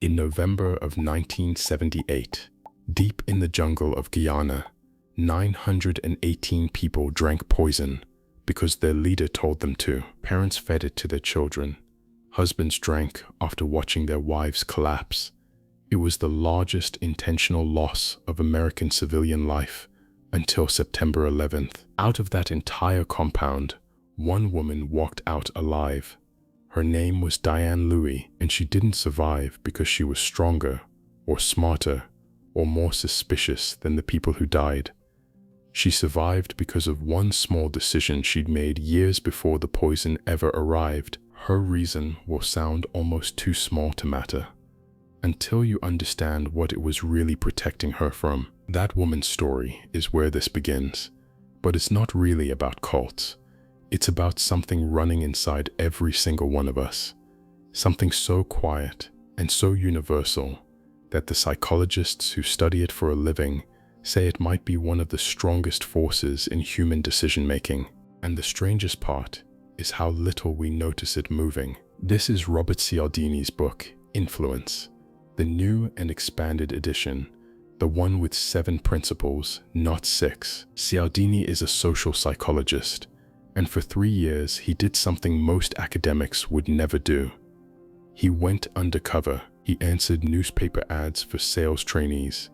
In November of 1978, deep in the jungle of Guyana, 918 people drank poison because their leader told them to. Parents fed it to their children. Husbands drank after watching their wives collapse. It was the largest intentional loss of American civilian life until September 11th. Out of that entire compound, one woman walked out alive. Her name was Diane Louis, and she didn't survive because she was stronger or smarter or more suspicious than the people who died. She survived because of one small decision she'd made years before the poison ever arrived. Her reason will sound almost too small to matter until you understand what it was really protecting her from. That woman's story is where this begins, but it's not really about cults. It's about something running inside every single one of us, something so quiet and so universal that the psychologists who study it for a living say it might be one of the strongest forces in human decision-making. And the strangest part is how little we notice it moving. This is Robert Cialdini's book, Influence, the new and expanded edition, the one with 7 principles, not 6. Cialdini is a social psychologist, and for 3 years he did something most academics would never do. He went undercover. He answered newspaper ads for sales trainees.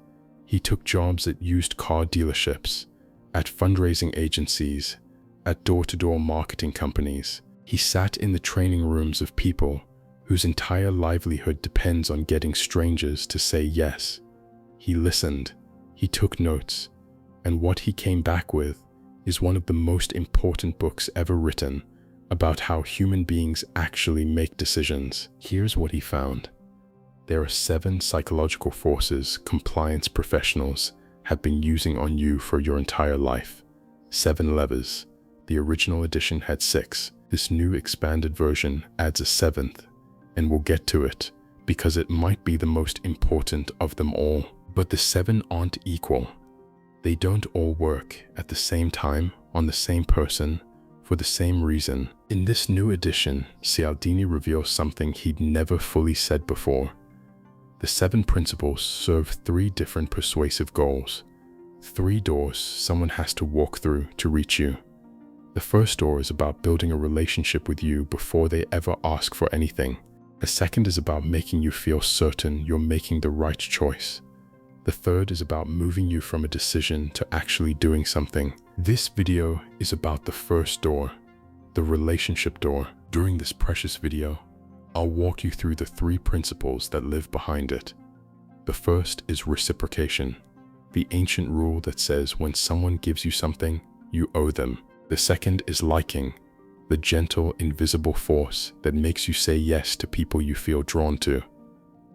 He took jobs at used car dealerships, at fundraising agencies, at door-to-door marketing companies. He sat in the training rooms of people whose entire livelihood depends on getting strangers to say yes. He listened, he took notes, and what he came back with is one of the most important books ever written about how human beings actually make decisions. Here's what he found. There are 7 psychological forces compliance professionals have been using on you for your entire life. 7 levers. The original edition had 6. This new expanded version adds a 7th, and we'll get to it because it might be the most important of them all. But the 7 aren't equal. They don't all work at the same time on the same person for the same reason. In this new edition, Cialdini reveals something he'd never fully said before. The 7 principles serve 3 different persuasive goals. 3 doors someone has to walk through to reach you. The first door is about building a relationship with you before they ever ask for anything. The second is about making you feel certain you're making the right choice. The third is about moving you from a decision to actually doing something. This video is about the first door, the relationship door. During this precious video, I'll walk you through the 3 principles that live behind it. The first is reciprocation, the ancient rule that says when someone gives you something, you owe them. The second is liking, the gentle, invisible force that makes you say yes to people you feel drawn to.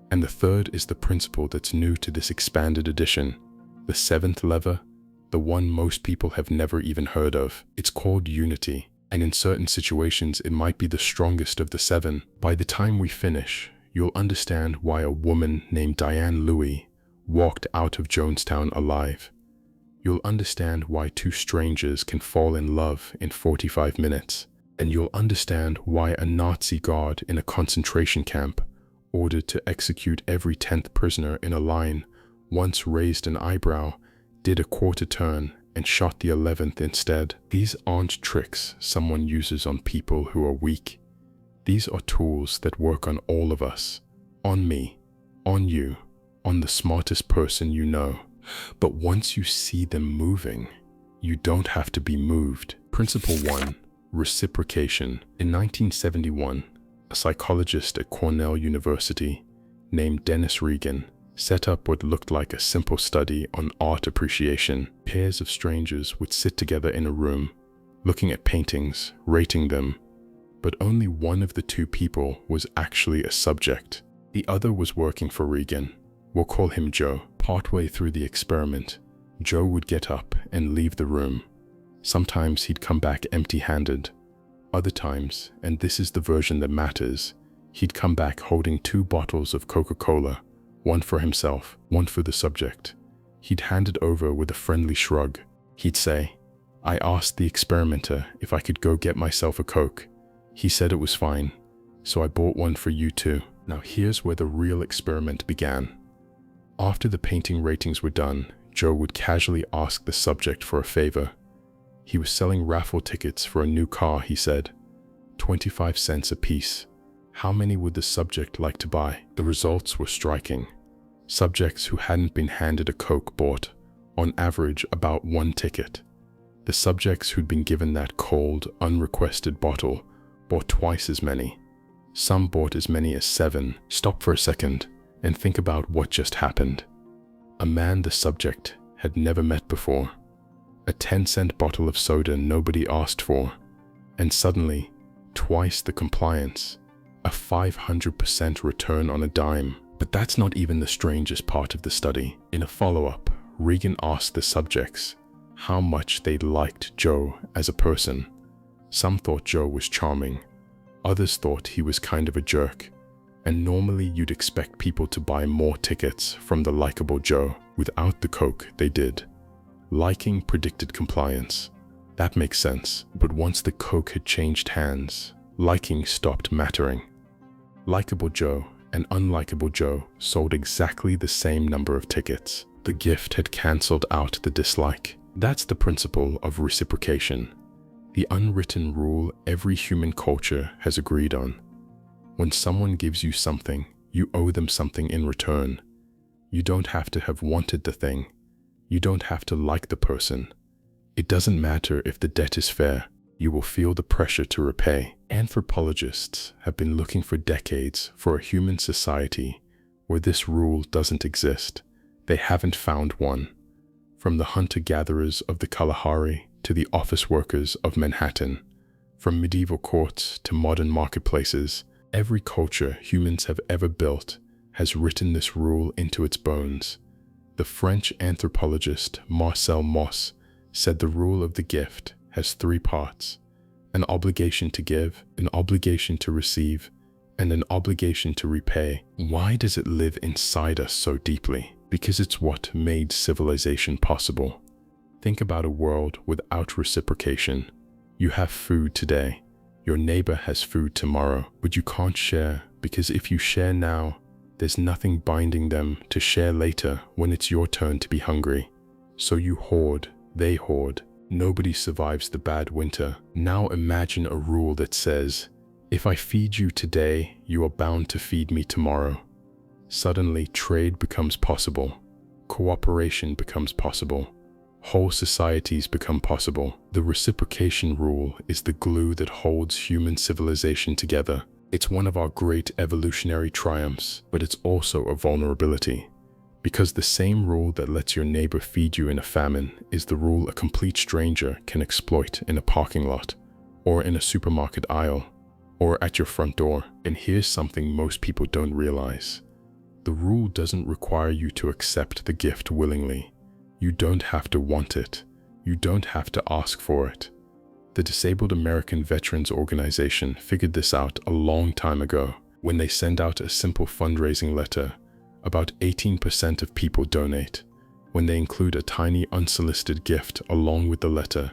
And the third is the principle that's new to this expanded edition, the 7th lever, the one most people have never even heard of. It's called unity, and in certain situations it might be the strongest of the 7. By the time we finish, you'll understand why a woman named Diane Louis walked out of Jonestown alive. You'll understand why 2 strangers can fall in love in 45 minutes. And you'll understand why a Nazi guard in a concentration camp ordered to execute every 10th prisoner in a line once raised an eyebrow, did a quarter turn, and shot the 11th instead. These aren't tricks someone uses on people who are weak. These are tools that work on all of us, on me, on you, on the smartest person you know. But once you see them moving, you don't have to be moved. Principle 1. Reciprocation. In 1971, a psychologist at Cornell University named Dennis Regan set up what looked like a simple study on art appreciation. Pairs of strangers would sit together in a room, looking at paintings, rating them, but only one of the 2 people was actually a subject. The other was working for Regan. We'll call him Joe. Partway through the experiment, Joe would get up and leave the room. Sometimes he'd come back empty-handed. Other times, and this is the version that matters, he'd come back holding 2 bottles of Coca-Cola, one for himself, one for the subject. He'd hand it over with a friendly shrug. He'd say, "I asked the experimenter if I could go get myself a Coke. He said it was fine, so I bought one for you too." Now here's where the real experiment began. After the painting ratings were done, Joe would casually ask the subject for a favor. He was selling raffle tickets for a new car, he said. 25 cents a piece. How many would the subject like to buy? The results were striking. Subjects who hadn't been handed a Coke bought, on average, about 1 ticket. The subjects who'd been given that cold, unrequested bottle bought twice as many. Some bought as many as 7. Stop for a second and think about what just happened. A man the subject had never met before. A 10-cent bottle of soda nobody asked for. And suddenly, twice the compliance. A 500% return on a dime. But that's not even the strangest part of the study. In a follow-up, Regan asked the subjects how much they liked Joe as a person. Some thought Joe was charming. Others thought he was kind of a jerk. And normally you'd expect people to buy more tickets from the likable Joe. Without the Coke, they did. Liking predicted compliance. That makes sense. But once the Coke had changed hands, liking stopped mattering. Likable Joe and unlikable Joe sold exactly the same number of tickets. The gift had cancelled out the dislike. That's the principle of reciprocation, the unwritten rule every human culture has agreed on. When someone gives you something, you owe them something in return. You don't have to have wanted the thing. You don't have to like the person. It doesn't matter if the debt is fair. You will feel the pressure to repay. Anthropologists have been looking for decades for a human society where this rule doesn't exist. They haven't found one. From the hunter-gatherers of the Kalahari to the office workers of Manhattan, from medieval courts to modern marketplaces, every culture humans have ever built has written this rule into its bones. The French anthropologist Marcel Mauss said the rule of the gift has 3 parts: an obligation to give, an obligation to receive, and an obligation to repay. Why does it live inside us so deeply? Because it's what made civilization possible. Think about a world without reciprocation. You have food today. Your neighbor has food tomorrow, but you can't share because if you share now, there's nothing binding them to share later when it's your turn to be hungry. So you hoard, they hoard. Nobody survives the bad winter. Now imagine a rule that says, if I feed you today, you are bound to feed me tomorrow. Suddenly, trade becomes possible. Cooperation becomes possible. Whole societies become possible. The reciprocation rule is the glue that holds human civilization together. It's one of our great evolutionary triumphs, but it's also a vulnerability. Because the same rule that lets your neighbor feed you in a famine is the rule a complete stranger can exploit in a parking lot, or in a supermarket aisle, or at your front door. And here's something most people don't realize. The rule doesn't require you to accept the gift willingly. You don't have to want it. You don't have to ask for it. The Disabled American Veterans Organization figured this out a long time ago. When they send out a simple fundraising letter, about 18% of people donate. When they include a tiny unsolicited gift along with the letter,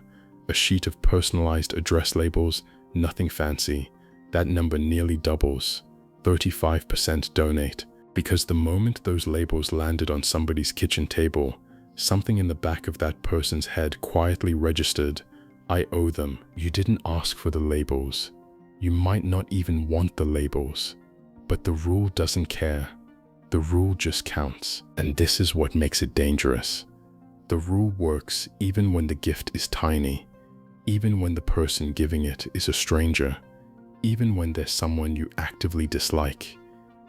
a sheet of personalized address labels, nothing fancy, that number nearly doubles. 35% donate. Because the moment those labels landed on somebody's kitchen table, something in the back of that person's head quietly registered, I owe them. You didn't ask for the labels. You might not even want the labels. But the rule doesn't care. The rule just counts. And this is what makes it dangerous. The rule works even when the gift is tiny, even when the person giving it is a stranger, even when there's someone you actively dislike.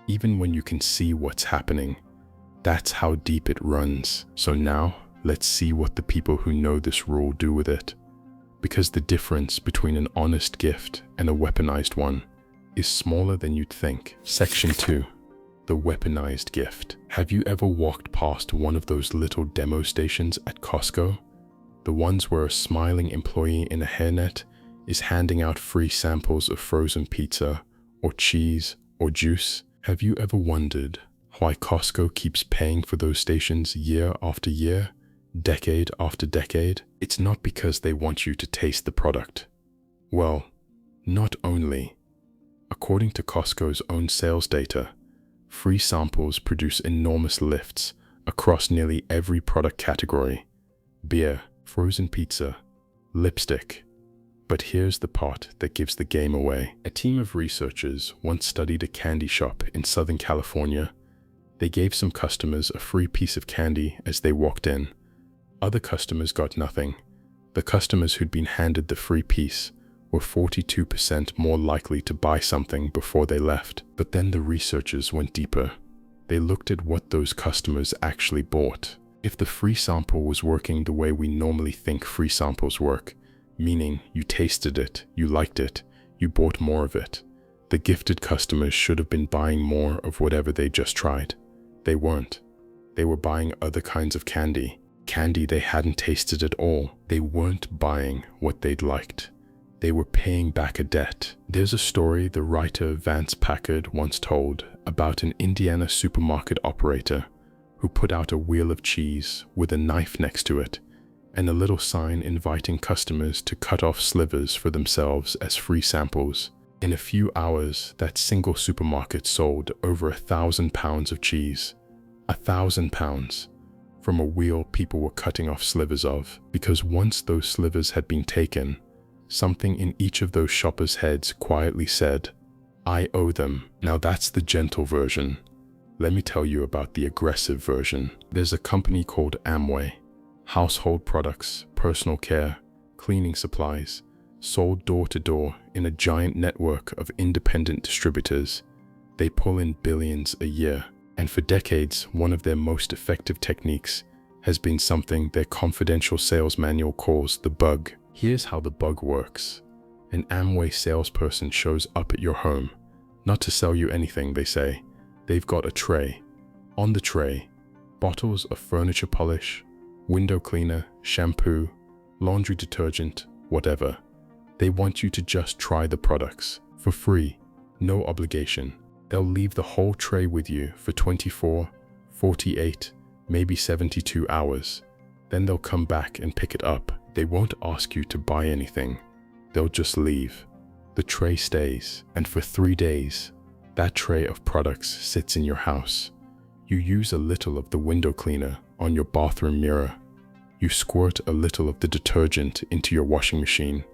Even when you can see what's happening. That's how deep it runs. So now, let's see what the people who know this rule do with it. Because the difference between an honest gift and a weaponized one is smaller than you'd think. Section 2. The weaponized gift. Have you ever walked past one of those little demo stations at Costco? The ones where a smiling employee in a hairnet is handing out free samples of frozen pizza, or cheese, or juice? Have you ever wondered why Costco keeps paying for those stations year after year, decade after decade? It's not because they want you to taste the product. Well, not only. According to Costco's own sales data, Free samples produce enormous lifts across nearly every product category: beer, frozen pizza, lipstick. But here's the part that gives the game away. A team of researchers once studied a candy shop in Southern California. They gave some customers a free piece of candy as they walked in. Other customers got nothing. The customers who'd been handed the free piece were 42% more likely to buy something before they left. But then the researchers went deeper. They looked at what those customers actually bought. If the free sample was working the way we normally think free samples work, meaning you tasted it, you liked it, you bought more of it, the gifted customers should have been buying more of whatever they just tried. They weren't. They were buying other kinds of candy they hadn't tasted at all. They weren't buying what they'd liked. They were paying back a debt. There's a story the writer Vance Packard once told about an Indiana supermarket operator who put out a wheel of cheese with a knife next to it and a little sign inviting customers to cut off slivers for themselves as free samples. In a few hours, that single supermarket sold over 1,000 pounds of cheese. 1,000 pounds. From a wheel people were cutting off slivers of, because once those slivers had been taken, something in each of those shoppers' heads quietly said, "I owe them." Now that's the gentle version. Let me tell you about the aggressive version. There's a company called Amway. Household products, personal care, cleaning supplies, sold door to door in a giant network of independent distributors. They pull in billions a year. And for decades, one of their most effective techniques has been something their confidential sales manual calls the bug. Here's how the bug works. An Amway salesperson shows up at your home, not to sell you anything, they say. They've got a tray. On the tray, bottles of furniture polish, window cleaner, shampoo, laundry detergent, whatever. They want you to just try the products for free, no obligation. They'll leave the whole tray with you for 24, 48, maybe 72 hours. Then they'll come back and pick it up. They won't ask you to buy anything. They'll just leave. The tray stays, and for 3 days, that tray of products sits in your house. You use a little of the window cleaner on your bathroom mirror. You squirt a little of the detergent into your washing machine.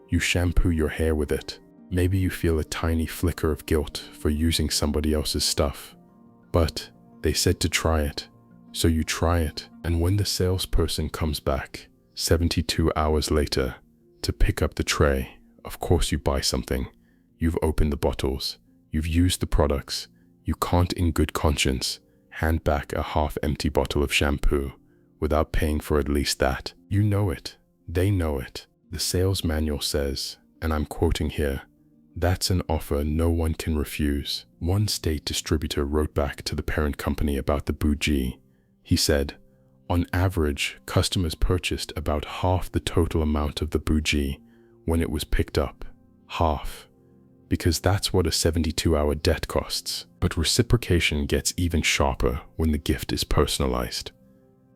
You shampoo your hair with it. Maybe you feel a tiny flicker of guilt for using somebody else's stuff. But they said to try it, so you try it. And when the salesperson comes back 72 hours later to pick up the tray, of course you buy something. You've opened the bottles. You've used the products. You can't in good conscience hand back a half-empty bottle of shampoo without paying for at least that. You know it. They know it. The sales manual says, and I'm quoting here, "That's an offer no one can refuse." One state distributor wrote back to the parent company about the bougie. He said, on average, customers purchased about half the total amount of the bougie when it was picked up. Half. Because that's what a 72-hour debt costs. But reciprocation gets even sharper when the gift is personalized.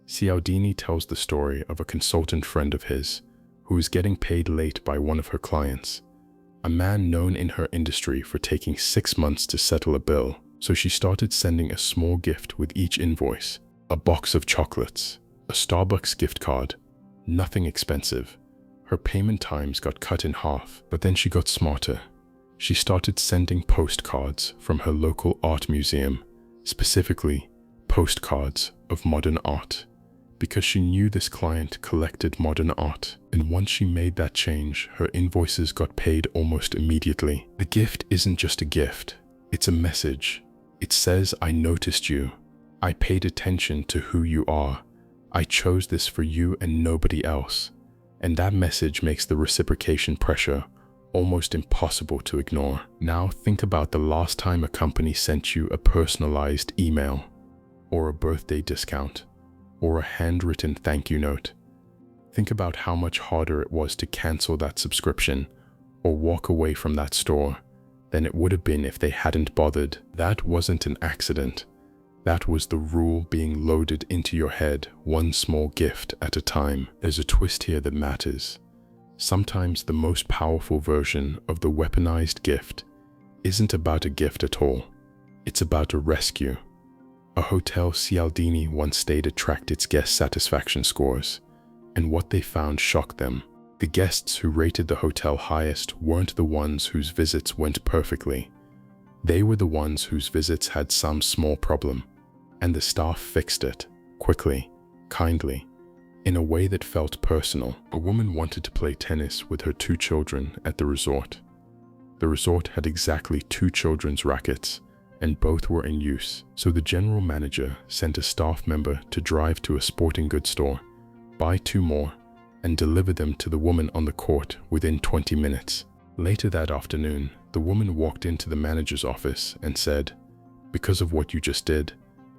Cialdini tells the story of a consultant friend of his who was getting paid late by one of her clients. A man known in her industry for taking 6 months to settle a bill, so she started sending a small gift with each invoice. A box of chocolates, a Starbucks gift card, nothing expensive. Her payment times got cut in half, but then she got smarter. She started sending postcards from her local art museum, specifically postcards of modern art, because she knew this client collected modern art. And once she made that change, her invoices got paid almost immediately. The gift isn't just a gift, it's a message. It says, I noticed you. I paid attention to who you are. I chose this for you and nobody else. And that message makes the reciprocation pressure almost impossible to ignore. Now think about the last time a company sent you a personalized email, or a birthday discount, or a handwritten thank you note. Think about how much harder it was to cancel that subscription or walk away from that store than it would have been if they hadn't bothered. That wasn't an accident. That was the rule being loaded into your head, one small gift at a time. There's a twist here that matters. Sometimes the most powerful version of the weaponized gift isn't about a gift at all. It's about a rescue. A hotel Cialdini once stayed at tracked its guest satisfaction scores, and what they found shocked them. The guests who rated the hotel highest weren't the ones whose visits went perfectly. They were the ones whose visits had some small problem, and the staff fixed it, quickly, kindly, in a way that felt personal. A woman wanted to play tennis with her 2 children at the resort. The resort had exactly 2 children's rackets, and both were in use, so the general manager sent a staff member to drive to a sporting goods store, buy 2 more, and deliver them to the woman on the court within 20 minutes. Later that afternoon, the woman walked into the manager's office and said, "Because of what you just did,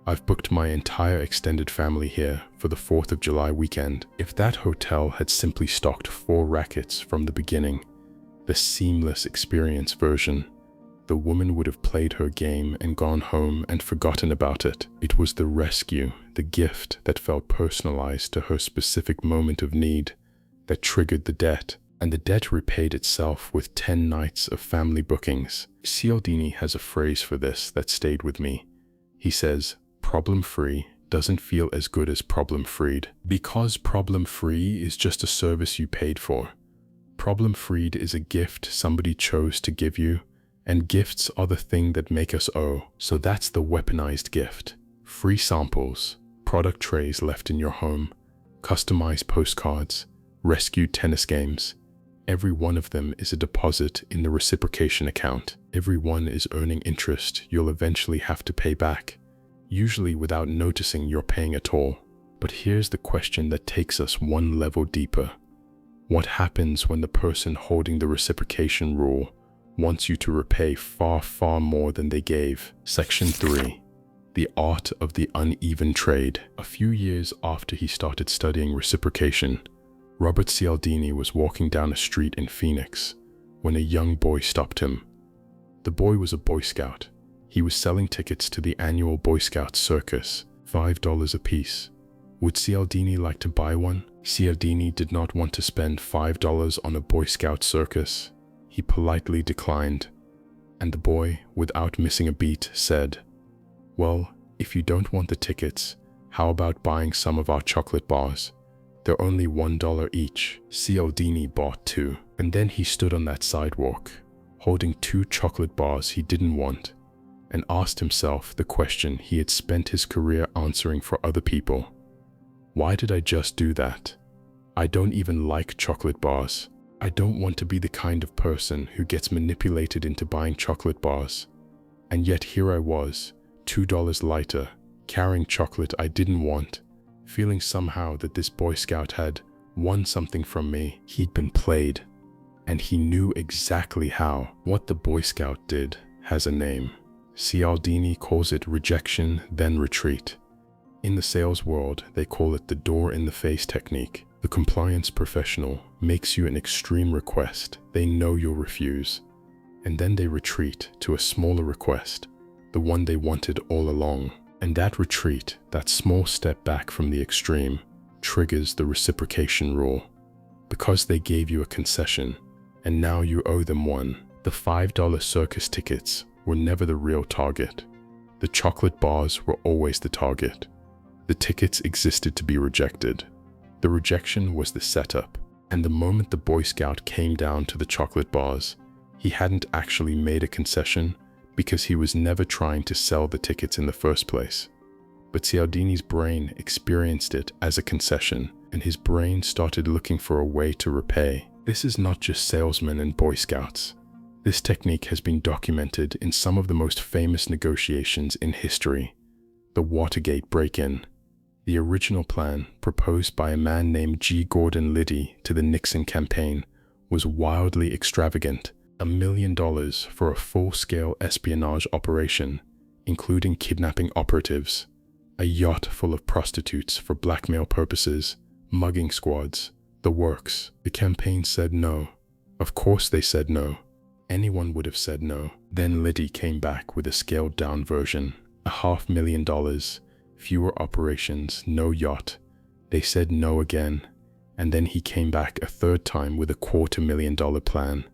I've booked my entire extended family here for the 4th of July weekend." If that hotel had simply stocked 4 rackets from the beginning, the seamless experience version, the woman would have played her game and gone home and forgotten about it. It was the rescue, the gift that felt personalized to her specific moment of need, that triggered the debt, and the debt repaid itself with 10 nights of family bookings. Cialdini has a phrase for this that stayed with me. He says, "Problem-free doesn't feel as good as problem-freed." Because problem-free is just a service you paid for. Problem-freed is a gift somebody chose to give you, and gifts are the thing that make us owe. So that's the weaponized gift. Free samples, product trays left in your home, customized postcards, rescued tennis games. Every one of them is a deposit in the reciprocation account. Every one is earning interest you'll eventually have to pay back, usually without noticing you're paying at all. But here's the question that takes us one level deeper. What happens when the person holding the reciprocation rule wants you to repay far, far more than they gave? Section 3. The Art of the Uneven Trade. A few years after he started studying reciprocation, Robert Cialdini was walking down a street in Phoenix when a young boy stopped him. The boy was a Boy Scout. He was selling tickets to the annual Boy Scout circus, $5 apiece. Would Cialdini like to buy one? Cialdini did not want to spend $5 on a Boy Scout circus. He politely declined, and the boy, without missing a beat, said, "Well, if you don't want the tickets, how about buying some of our chocolate bars? They're only $1 each." Cialdini bought 2, and then he stood on that sidewalk, holding 2 chocolate bars he didn't want, and asked himself the question he had spent his career answering for other people. Why did I just do that? I don't even like chocolate bars. I don't want to be the kind of person who gets manipulated into buying chocolate bars. And yet here I was, $2 lighter, carrying chocolate I didn't want, feeling somehow that this Boy Scout had won something from me. He'd been played, and he knew exactly how. What the Boy Scout did has a name. Cialdini calls it rejection, then retreat. In the sales world, they call it the door-in-the-face technique. The compliance professional makes you an extreme request they know you'll refuse, and then they retreat to a smaller request, the one they wanted all along. And that retreat, that small step back from the extreme, triggers the reciprocation rule. Because they gave you a concession, and now you owe them one. The $5 circus tickets were never the real target. The chocolate bars were always the target. The tickets existed to be rejected. The rejection was the setup, and the moment the Boy Scout came down to the chocolate bars, he hadn't actually made a concession because he was never trying to sell the tickets in the first place. But Cialdini's brain experienced it as a concession, and his brain started looking for a way to repay. This is not just salesmen and Boy Scouts. This technique has been documented in some of the most famous negotiations in history. The Watergate break-in. The original plan, proposed by a man named G. Gordon Liddy to the Nixon campaign, was wildly extravagant. $1 million for a full-scale espionage operation, including kidnapping operatives, a yacht full of prostitutes for blackmail purposes, mugging squads, the works. The campaign said no. Of course they said no. Anyone would have said no. Then Liddy came back with a scaled-down version, $500,000, fewer operations, no yacht. They said no again, and then he came back a third time with a $250,000 plan.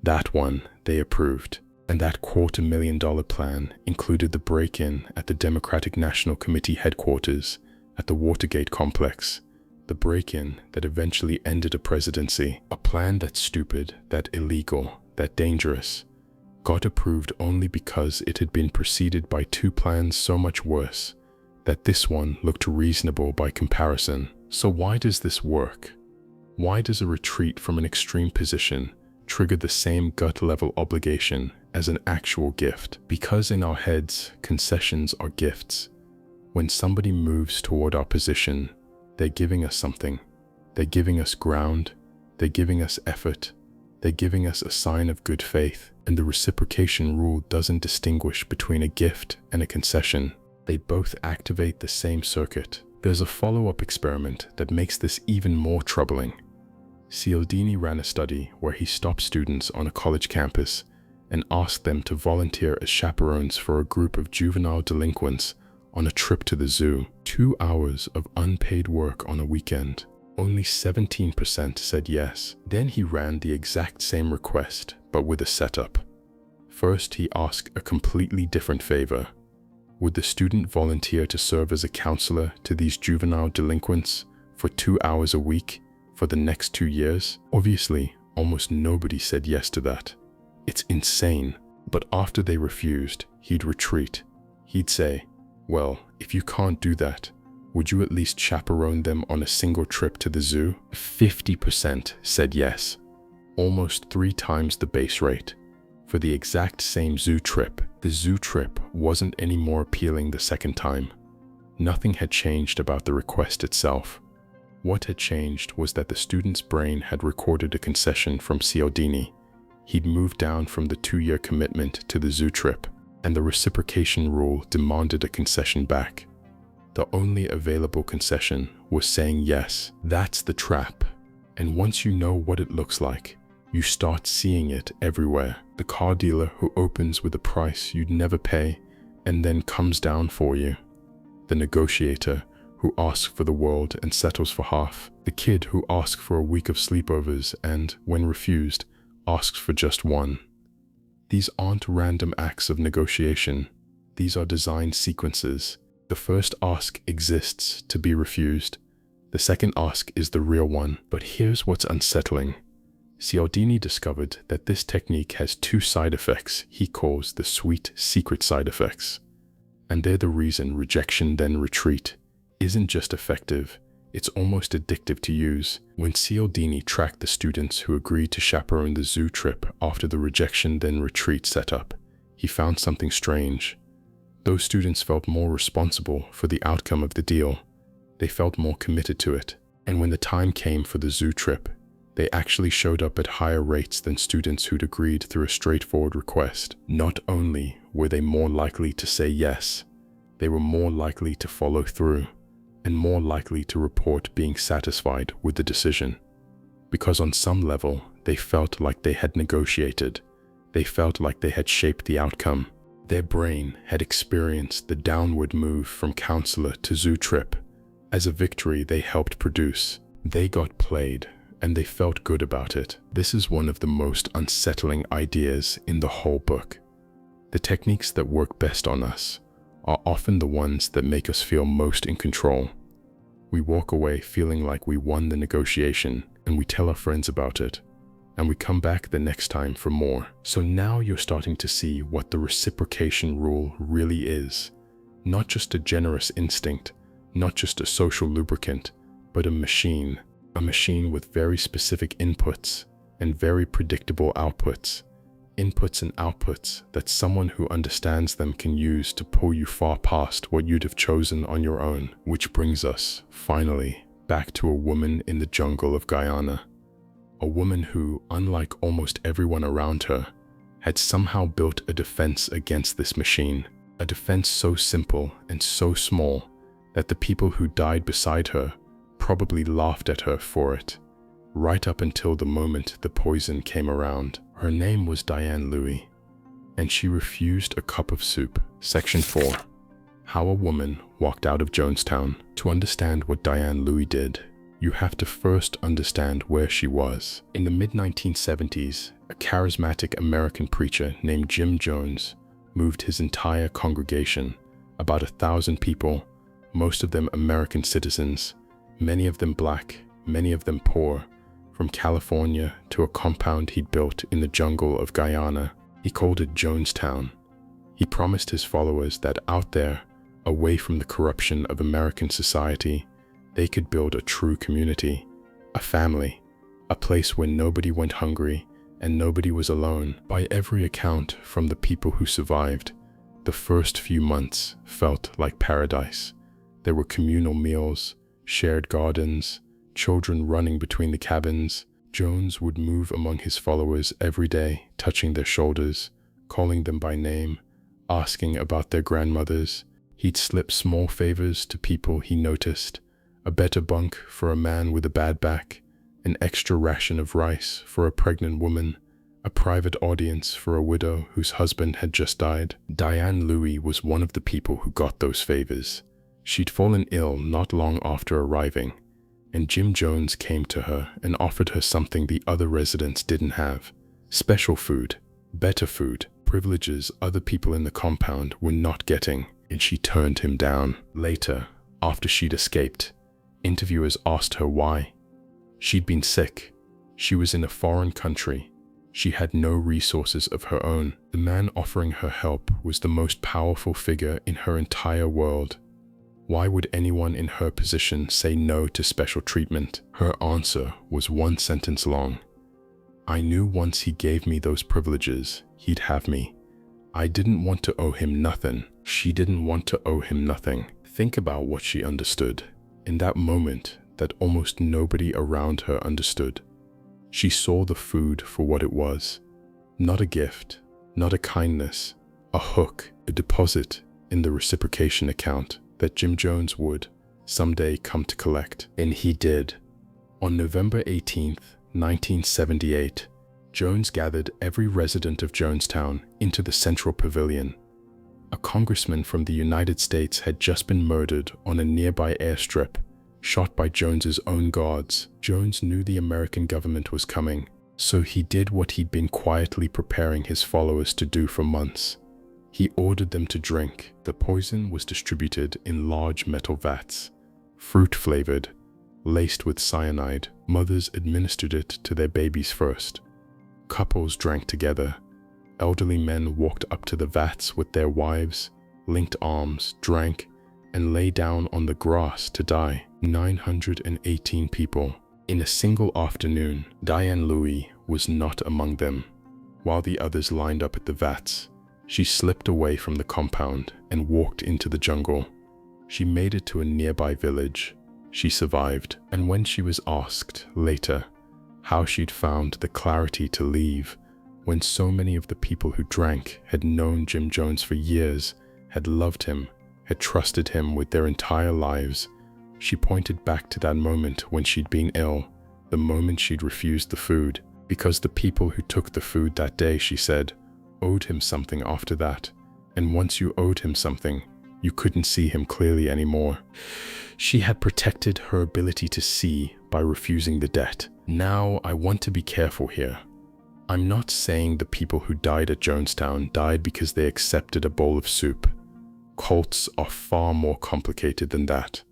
That one they approved. And that $250,000 plan included the break-in at the Democratic National Committee headquarters at the Watergate complex, the break-in that eventually ended a presidency. A plan that's stupid, that illegal, that dangerous, got approved only because it had been preceded by two plans so much worse that this one looked reasonable by comparison. So why does this work? Why does a retreat from an extreme position trigger the same gut-level obligation as an actual gift? Because in our heads, concessions are gifts. When somebody moves toward our position, they're giving us something. They're giving us ground. They're giving us effort. They're giving us a sign of good faith. And the reciprocation rule doesn't distinguish between a gift and a concession. They both activate the same circuit. There's a follow-up experiment that makes this even more troubling. Cialdini ran a study where he stopped students on a college campus and asked them to volunteer as chaperones for a group of juvenile delinquents on a trip to the zoo. 2 hours of unpaid work on a weekend. Only 17% said yes. Then he ran the exact same request, but with a setup. First, he asked a completely different favor. Would the student volunteer to serve as a counselor to these juvenile delinquents for 2 hours a week for the next 2 years? Obviously, almost nobody said yes to that. It's insane. But after they refused, he'd retreat. He'd say, well, if you can't do that, would you at least chaperone them on a single trip to the zoo? 50% said yes, almost 3 times the base rate. For the exact same zoo trip, the zoo trip wasn't any more appealing the second time. Nothing had changed about the request itself. What had changed was that the student's brain had recorded a concession from Cialdini. He'd moved down from the 2-year commitment to the zoo trip, and the reciprocation rule demanded a concession back. The only available concession was saying yes. That's the trap. And once you know what it looks like, you start seeing it everywhere. The car dealer who opens with a price you'd never pay and then comes down for you. The negotiator who asks for the world and settles for half. The kid who asks for a week of sleepovers and, when refused, asks for just one. These aren't random acts of negotiation. These are designed sequences. The first ask exists to be refused. The second ask is the real one. But here's what's unsettling. Cialdini discovered that this technique has 2 side effects he calls the sweet secret side effects. And they're the reason rejection then retreat isn't just effective, it's almost addictive to use. When Cialdini tracked the students who agreed to chaperone the zoo trip after the rejection then retreat setup, he found something strange. Those students felt more responsible for the outcome of the deal. They felt more committed to it. And when the time came for the zoo trip, they actually showed up at higher rates than students who'd agreed through a straightforward request. Not only were they more likely to say yes, they were more likely to follow through and more likely to report being satisfied with the decision. Because on some level, they felt like they had negotiated. They felt like they had shaped the outcome. Their brain had experienced the downward move from counselor to zoo trip as a victory they helped produce. They got played, and they felt good about it. This is one of the most unsettling ideas in the whole book. The techniques that work best on us are often the ones that make us feel most in control. We walk away feeling like we won the negotiation, and we tell our friends about it, and we come back the next time for more. So now you're starting to see what the reciprocation rule really is. Not just a generous instinct, not just a social lubricant, but a machine with very specific inputs and very predictable outputs. Inputs and outputs that someone who understands them can use to pull you far past what you'd have chosen on your own. Which brings us, finally, back to a woman in the jungle of Guyana. A woman who, unlike almost everyone around her, had somehow built a defense against this machine. A defense so simple and so small that the people who died beside her probably laughed at her for it, right up until the moment the poison came around. Her name was Diane Louis, and she refused a cup of soup. Section 4. How a woman walked out of Jonestown. To understand what Diane Louis did, you have to first understand where she was. In the mid-1970s, a charismatic American preacher named Jim Jones moved his entire congregation, about 1,000 people, most of them American citizens, many of them black, many of them poor, from California to a compound he'd built in the jungle of Guyana. He called it Jonestown. He promised his followers that out there, away from the corruption of American society, they could build a true community, a family, a place where nobody went hungry and nobody was alone. By every account from the people who survived, the first few months felt like paradise. There were communal meals, shared gardens, children running between the cabins. Jones would move among his followers every day, touching their shoulders, calling them by name, asking about their grandmothers. He'd slip small favors to people he noticed, a better bunk for a man with a bad back, an extra ration of rice for a pregnant woman, a private audience for a widow whose husband had just died. Diane Louis was one of the people who got those favors. She'd fallen ill not long after arriving, and Jim Jones came to her and offered her something the other residents didn't have: special food, better food, privileges other people in the compound were not getting, and she turned him down. Later, after she'd escaped, interviewers asked her why. She'd been sick. She was in a foreign country. She had no resources of her own. The man offering her help was the most powerful figure in her entire world. Why would anyone in her position say no to special treatment? Her answer was one sentence long. I knew once he gave me those privileges, he'd have me. I didn't want to owe him nothing. She didn't want to owe him nothing. Think about what she understood. In that moment that almost nobody around her understood. She saw the food for what it was. Not a gift, not a kindness, a hook, a deposit in the reciprocation account that Jim Jones would someday come to collect. And he did. On November 18th, 1978, Jones gathered every resident of Jonestown into the Central Pavilion. A congressman from the United States had just been murdered on a nearby airstrip, shot by Jones's own guards. Jones knew the American government was coming, so he did what he'd been quietly preparing his followers to do for months. He ordered them to drink. The poison was distributed in large metal vats, fruit-flavored, laced with cyanide. Mothers administered it to their babies first. Couples drank together. Elderly men walked up to the vats with their wives, linked arms, drank, and lay down on the grass to die. 918 people. In a single afternoon, Diane Louis was not among them. While the others lined up at the vats, she slipped away from the compound and walked into the jungle. She made it to a nearby village. She survived, and when she was asked later how she'd found the clarity to leave, when so many of the people who drank had known Jim Jones for years, had loved him, had trusted him with their entire lives, she pointed back to that moment when she'd been ill, the moment she'd refused the food, because the people who took the food that day, she said, owed him something after that, and once you owed him something, you couldn't see him clearly anymore. She had protected her ability to see by refusing the debt. Now, I want to be careful here. I'm not saying the people who died at Jonestown died because they accepted a bowl of soup. Cults are far more complicated than that.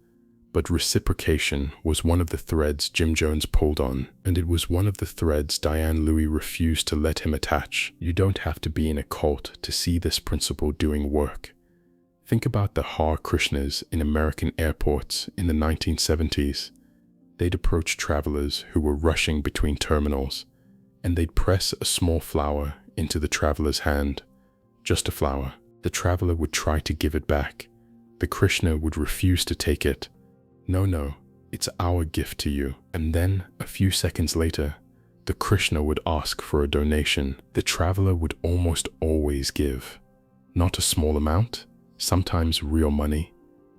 But reciprocation was one of the threads Jim Jones pulled on, and it was one of the threads Diane Louis refused to let him attach. You don't have to be in a cult to see this principle doing work. Think about the Hare Krishnas in American airports in the 1970s. They'd approach travelers who were rushing between terminals, and they'd press a small flower into the traveler's hand. Just a flower. The traveler would try to give it back. The Krishna would refuse to take it. No, it's our gift to you. And then, a few seconds later, the Krishna would ask for a donation. The traveler would almost always give. Not a small amount, sometimes real money.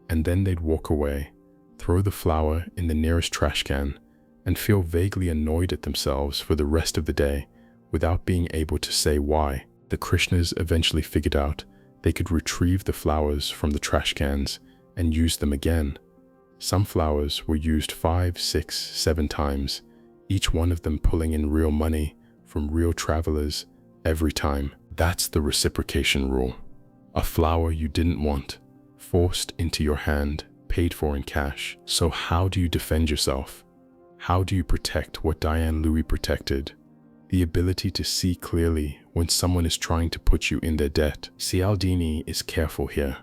And then they'd walk away, throw the flower in the nearest trash can, and feel vaguely annoyed at themselves for the rest of the day without being able to say why. The Krishnas eventually figured out they could retrieve the flowers from the trash cans and use them again. Some flowers were used 5, 6, 7 times, each one of them pulling in real money from real travelers every time. That's the reciprocation rule. A flower you didn't want, forced into your hand, paid for in cash. So how do you defend yourself? How do you protect what Diane Louis protected? The ability to see clearly when someone is trying to put you in their debt. Cialdini is careful here.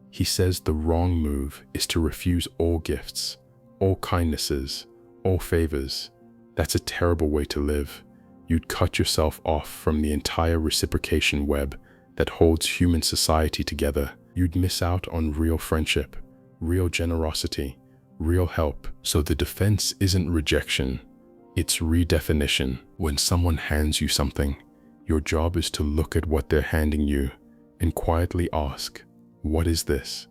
He says the wrong move is to refuse all gifts, all kindnesses, all favors. That's a terrible way to live. You'd cut yourself off from the entire reciprocation web that holds human society together. You'd miss out on real friendship, real generosity, real help. So the defense isn't rejection, it's redefinition. When someone hands you something, your job is to look at what they're handing you and quietly ask, what is this?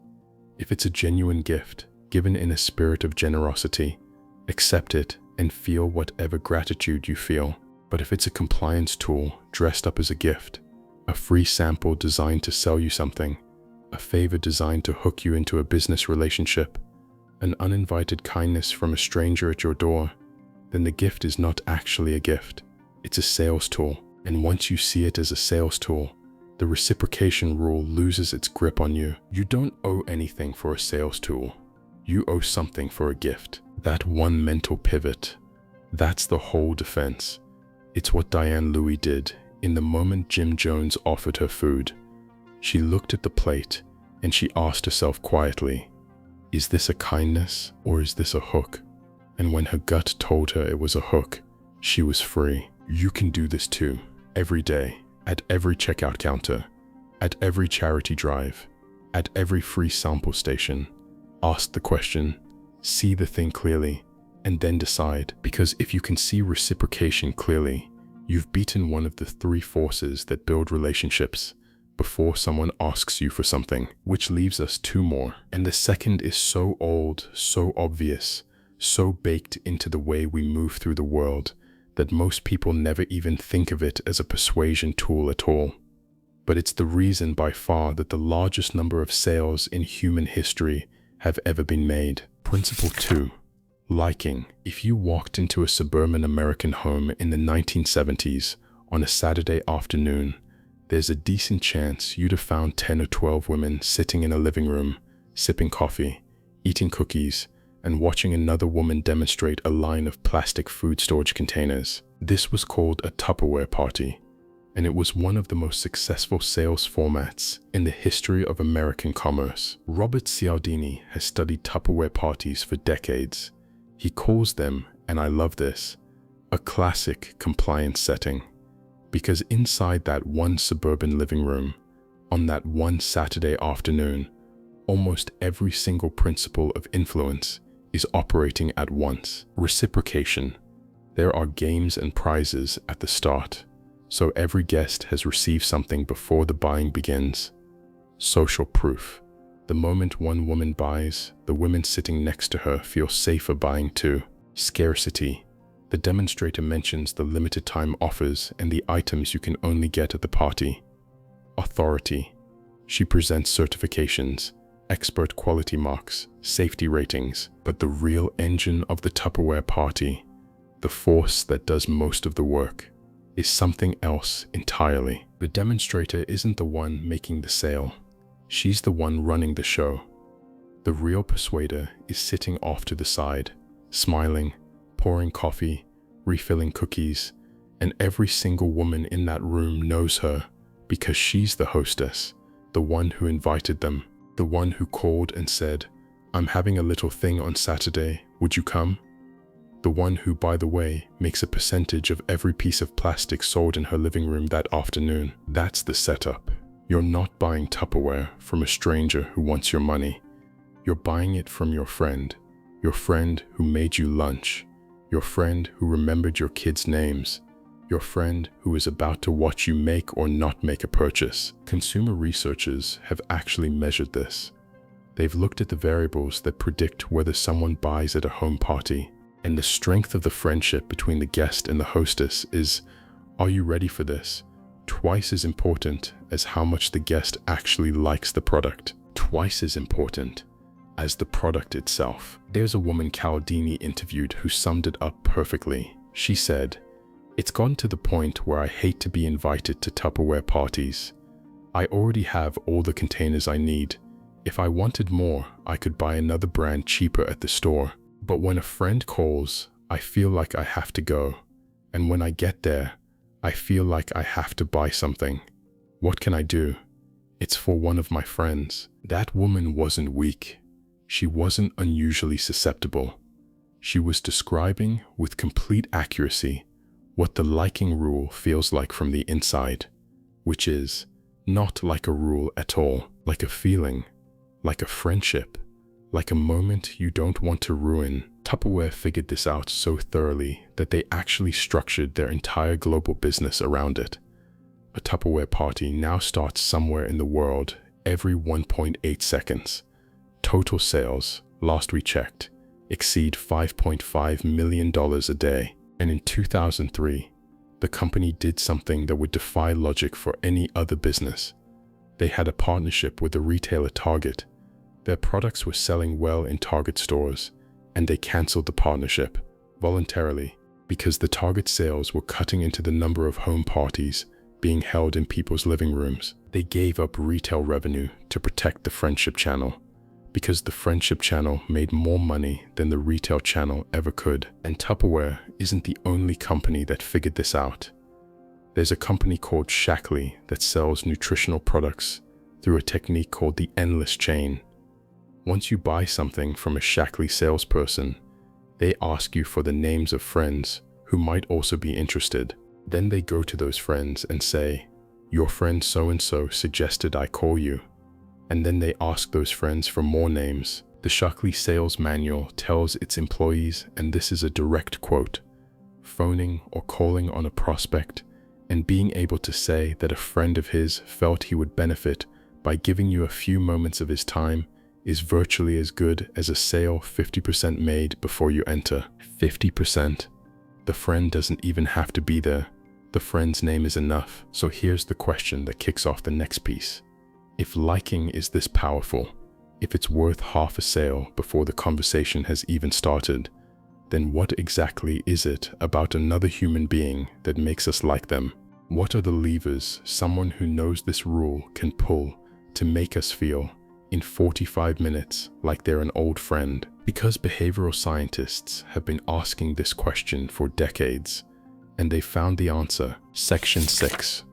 If it's a genuine gift, given in a spirit of generosity, accept it and feel whatever gratitude you feel. But if it's a compliance tool dressed up as a gift, a free sample designed to sell you something, a favor designed to hook you into a business relationship, an uninvited kindness from a stranger at your door, then the gift is not actually a gift. It's a sales tool. And once you see it as a sales tool, the reciprocation rule loses its grip on you. You don't owe anything for a sales tool. You owe something for a gift. That one mental pivot, that's the whole defense. It's what Diane Louis did in the moment Jim Jones offered her food. She looked at the plate and she asked herself quietly, is this a kindness or is this a hook? And when her gut told her it was a hook, she was free. You can do this too, every day, at every checkout counter, at every charity drive, at every free sample station. Ask the question, see the thing clearly, and then decide. Because if you can see reciprocation clearly, you've beaten one of the 3 forces that build relationships before someone asks you for something, which leaves us 2 more. And the second is so old, so obvious, so baked into the way we move through the world that most people never even think of it as a persuasion tool at all. But it's the reason by far that the largest number of sales in human history have ever been made. Principle 2. Liking. If you walked into a suburban American home in the 1970s on a Saturday afternoon, there's a decent chance you'd have found 10 or 12 women sitting in a living room, sipping coffee, eating cookies, and watching another woman demonstrate a line of plastic food storage containers. This was called a Tupperware party, and it was one of the most successful sales formats in the history of American commerce. Robert Cialdini has studied Tupperware parties for decades. He calls them, and I love this, a classic compliance setting. Because inside that one suburban living room, on that one Saturday afternoon, almost every single principle of influence is operating at once. Reciprocation. There are games and prizes at the start, so every guest has received something before the buying begins. Social proof. The moment one woman buys, the women sitting next to her feel safer buying too. Scarcity. The demonstrator mentions the limited time offers and the items you can only get at the party. Authority. She presents certifications, expert quality marks, safety ratings, but the real engine of the Tupperware party, the force that does most of the work, is something else entirely. The demonstrator isn't the one making the sale. She's the one running the show. The real persuader is sitting off to the side, smiling, pouring coffee, refilling cookies, and every single woman in that room knows her because she's the hostess, the one who invited them, the one who called and said, "I'm having a little thing on Saturday, would you come?" The one who, by the way, makes a percentage of every piece of plastic sold in her living room that afternoon. That's the setup. You're not buying Tupperware from a stranger who wants your money. You're buying it from your friend who made you lunch, your friend who remembered your kids' names, your friend who is about to watch you make or not make a purchase. Consumer researchers have actually measured this. They've looked at the variables that predict whether someone buys at a home party, and the strength of the friendship between the guest and the hostess is, are you ready for this? Twice as important as how much the guest actually likes the product. Twice as important as the product itself. There's a woman Cialdini interviewed who summed it up perfectly. She said, "It's gotten to the point where I hate to be invited to Tupperware parties. I already have all the containers I need. If I wanted more, I could buy another brand cheaper at the store. But when a friend calls, I feel like I have to go. And when I get there, I feel like I have to buy something. What can I do? It's for one of my friends." That woman wasn't weak. She wasn't unusually susceptible. She was describing with complete accuracy what the liking rule feels like from the inside, which is not like a rule at all, like a feeling, like a friendship, like a moment you don't want to ruin. Tupperware figured this out so thoroughly that they actually structured their entire global business around it. A Tupperware party now starts somewhere in the world every 1.8 seconds. Total sales, last we checked, exceed $5.5 million a day. And in 2003, the company did something that would defy logic for any other business. They had a partnership with the retailer Target. Their products were selling well in Target stores, and they canceled the partnership voluntarily because the Target sales were cutting into the number of home parties being held in people's living rooms. They gave up retail revenue to protect the friendship channel because the friendship channel made more money than the retail channel ever could. And Tupperware isn't the only company that figured this out. There's a company called Shaklee that sells nutritional products through a technique called the endless chain. Once you buy something from a Shaklee salesperson, they ask you for the names of friends who might also be interested. Then they go to those friends and say, "Your friend so-and-so suggested I call you." And then they ask those friends for more names. The Shaklee sales manual tells its employees, and this is a direct quote, "Phoning or calling on a prospect and being able to say that a friend of his felt he would benefit by giving you a few moments of his time is virtually as good as a sale 50% made before you enter." 50%. The friend doesn't even have to be there. The friend's name is enough. So here's the question that kicks off the next piece. If liking is this powerful, if it's worth half a sale before the conversation has even started, then what exactly is it about another human being that makes us like them? What are the levers someone who knows this rule can pull to make us feel, in 45 minutes, like they're an old friend? Because behavioral scientists have been asking this question for decades, and they found the answer. Section 6.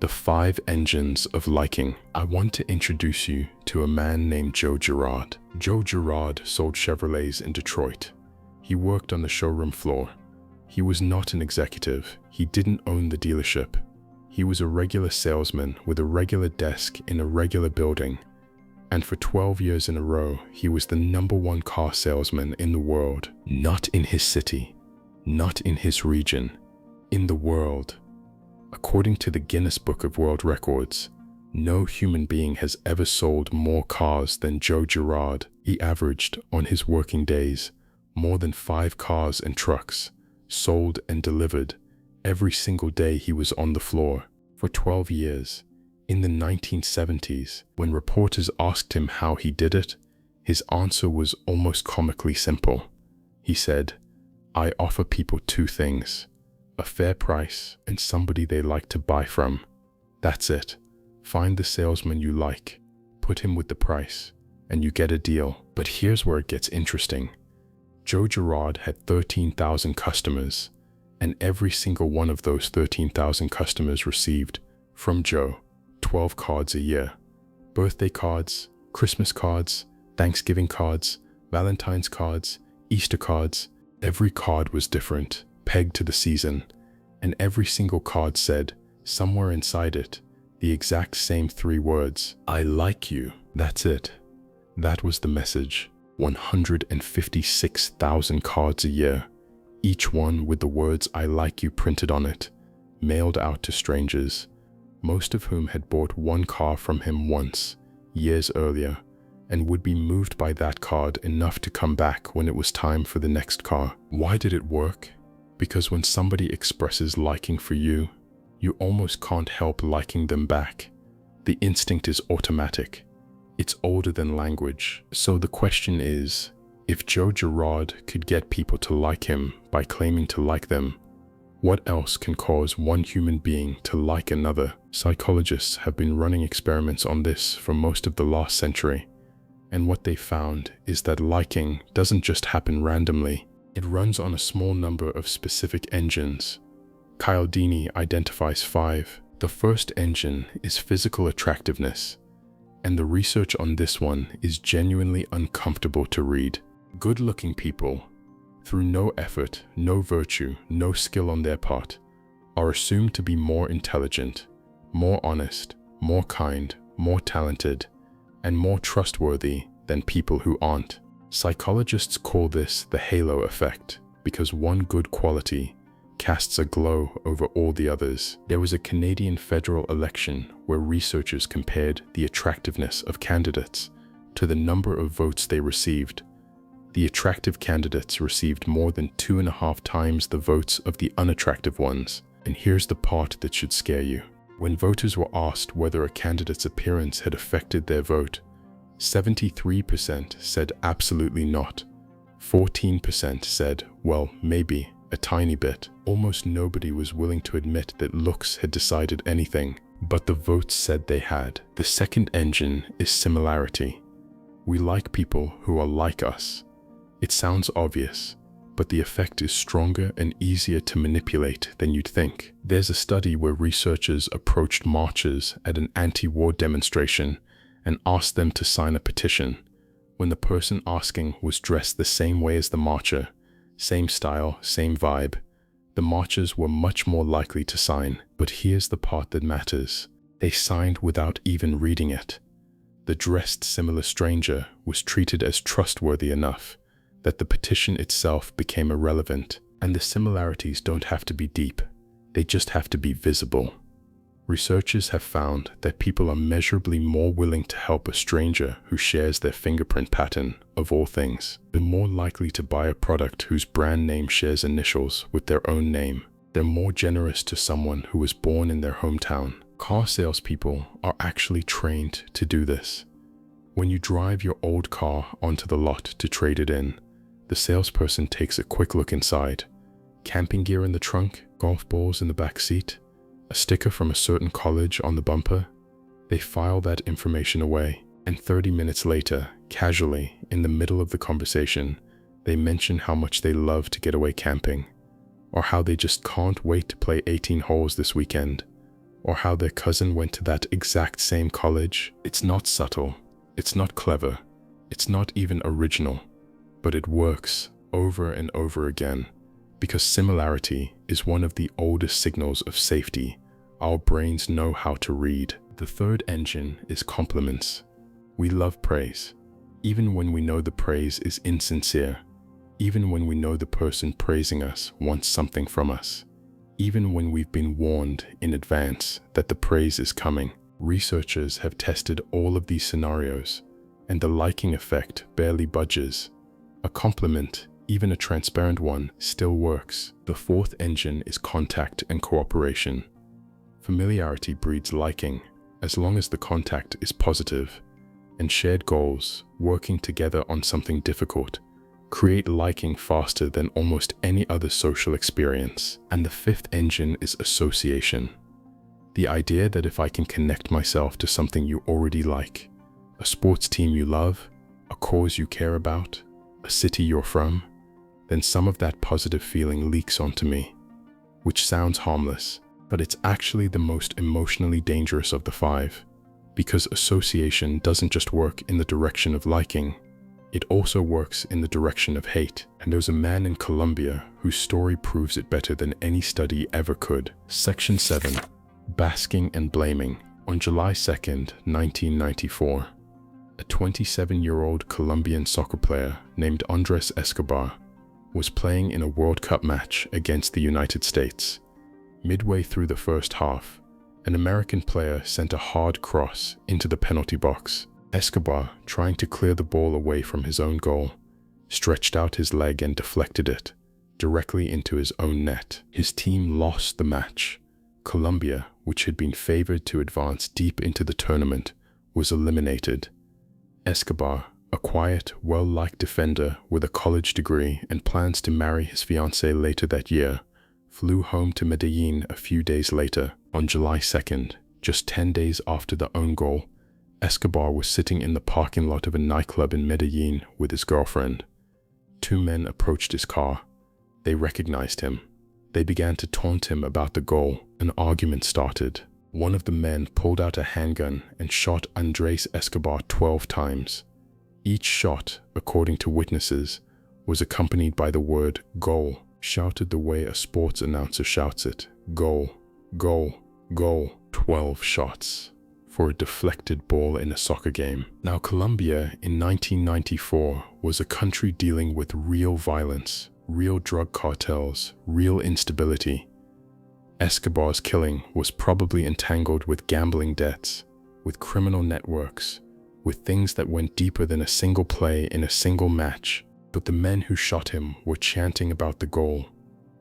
The 5 engines of liking. I want to introduce you to a man named Joe Girard. Joe Girard sold Chevrolets in Detroit. He worked on the showroom floor. He was not an executive. He didn't own the dealership. He was a regular salesman with a regular desk in a regular building. And for 12 years in a row, he was the #1 car salesman in the world. Not in his city, not in his region, in the world. According to the Guinness Book of World Records, no human being has ever sold more cars than Joe Girard. He averaged, on his working days, more than 5 cars and trucks, sold and delivered, every single day he was on the floor. For 12 years, in the 1970s, when reporters asked him how he did it, his answer was almost comically simple. He said, "I offer people 2 things. A fair price and somebody they like to buy from. That's it. Find the salesman you like, put him with the price, and you get a deal." But here's where it gets interesting. Joe Girard had 13,000 customers, and every single one of those 13,000 customers received, from Joe, 12 cards a year. Birthday cards, Christmas cards, Thanksgiving cards, Valentine's cards, Easter cards. Every card was different, pegged to the season, and every single card said, somewhere inside it, the exact same 3 words, "I like you." That's it. That was the message. 156,000 cards a year, each one with the words "I like you" printed on it, mailed out to strangers, most of whom had bought one car from him once, years earlier, and would be moved by that card enough to come back when it was time for the next car. Why did it work? Because when somebody expresses liking for you, you almost can't help liking them back. The instinct is automatic. It's older than language. So the question is, if Joe Girard could get people to like him by claiming to like them, what else can cause one human being to like another? Psychologists have been running experiments on this for most of the last century, and what they found is that liking doesn't just happen randomly. It runs on a small number of specific engines. Cialdini identifies 5. The first engine is physical attractiveness, and the research on this one is genuinely uncomfortable to read. Good-looking people, through no effort, no virtue, no skill on their part, are assumed to be more intelligent, more honest, more kind, more talented, and more trustworthy than people who aren't. Psychologists call this the halo effect because one good quality casts a glow over all the others. There was a Canadian federal election where researchers compared the attractiveness of candidates to the number of votes they received. The attractive candidates received more than 2.5 times the votes of the unattractive ones. And here's the part that should scare you. When voters were asked whether a candidate's appearance had affected their vote, 73% said absolutely not. 14% said, well, maybe, a tiny bit. Almost nobody was willing to admit that looks had decided anything, but the votes said they had. The second engine is similarity. We like people who are like us. It sounds obvious, but the effect is stronger and easier to manipulate than you'd think. There's a study where researchers approached marchers at an anti-war demonstration and asked them to sign a petition. When the person asking was dressed the same way as the marcher, same style, same vibe, the marchers were much more likely to sign. But here's the part that matters. They signed without even reading it. The dressed similar stranger was treated as trustworthy enough that the petition itself became irrelevant. And the similarities don't have to be deep. They just have to be visible. Researchers have found that people are measurably more willing to help a stranger who shares their fingerprint pattern, of all things. They're more likely to buy a product whose brand name shares initials with their own name. They're more generous to someone who was born in their hometown. Car salespeople are actually trained to do this. When you drive your old car onto the lot to trade it in, the salesperson takes a quick look inside. Camping gear in the trunk, golf balls in the back seat, a sticker from a certain college on the bumper. They file that information away, and 30 minutes later, casually, in the middle of the conversation, they mention how much they love to get away camping, or how they just can't wait to play 18 holes this weekend, or how their cousin went to that exact same college. It's not subtle, it's not clever, it's not even original, but it works over and over again. Because similarity is one of the oldest signals of safety our brains know how to read. The third engine is compliments. We love praise, even when we know the praise is insincere, even when we know the person praising us wants something from us, even when we've been warned in advance that the praise is coming. Researchers have tested all of these scenarios, and the liking effect barely budges. A compliment, even a transparent one, still works. The fourth engine is contact and cooperation. Familiarity breeds liking, as long as the contact is positive, and shared goals, working together on something difficult, create liking faster than almost any other social experience. And the fifth engine is association. The idea that if I can connect myself to something you already like, a sports team you love, a cause you care about, a city you're from, then some of that positive feeling leaks onto me, which sounds harmless, but it's actually the most emotionally dangerous of the 5, because association doesn't just work in the direction of liking, it also works in the direction of hate. And there's a man in Colombia whose story proves it better than any study ever could. Section 7. Basking and Blaming. On July 2nd, 1994, a 27-year-old Colombian soccer player named Andres Escobar was playing in a World Cup match against the United States. Midway through the first half, an American player sent a hard cross into the penalty box. Escobar, trying to clear the ball away from his own goal, stretched out his leg and deflected it directly into his own net. His team lost the match. Colombia, which had been favored to advance deep into the tournament, was eliminated. Escobar, a quiet, well-liked defender with a college degree and plans to marry his fiancée later that year, flew home to Medellin a few days later. On July 2nd, just 10 days after the own goal, Escobar was sitting in the parking lot of a nightclub in Medellin with his girlfriend. Two men approached his car. They recognized him. They began to taunt him about the goal. An argument started. One of the men pulled out a handgun and shot Andres Escobar 12 times. Each shot, according to witnesses, was accompanied by the word "goal," shouted the way a sports announcer shouts it. Goal, goal, goal. 12 shots for a deflected ball in a soccer game. Now, Colombia in 1994 was a country dealing with real violence, real drug cartels, real instability. Escobar's killing was probably entangled with gambling debts, with criminal networks, with things that went deeper than a single play in a single match. But the men who shot him were chanting about the goal.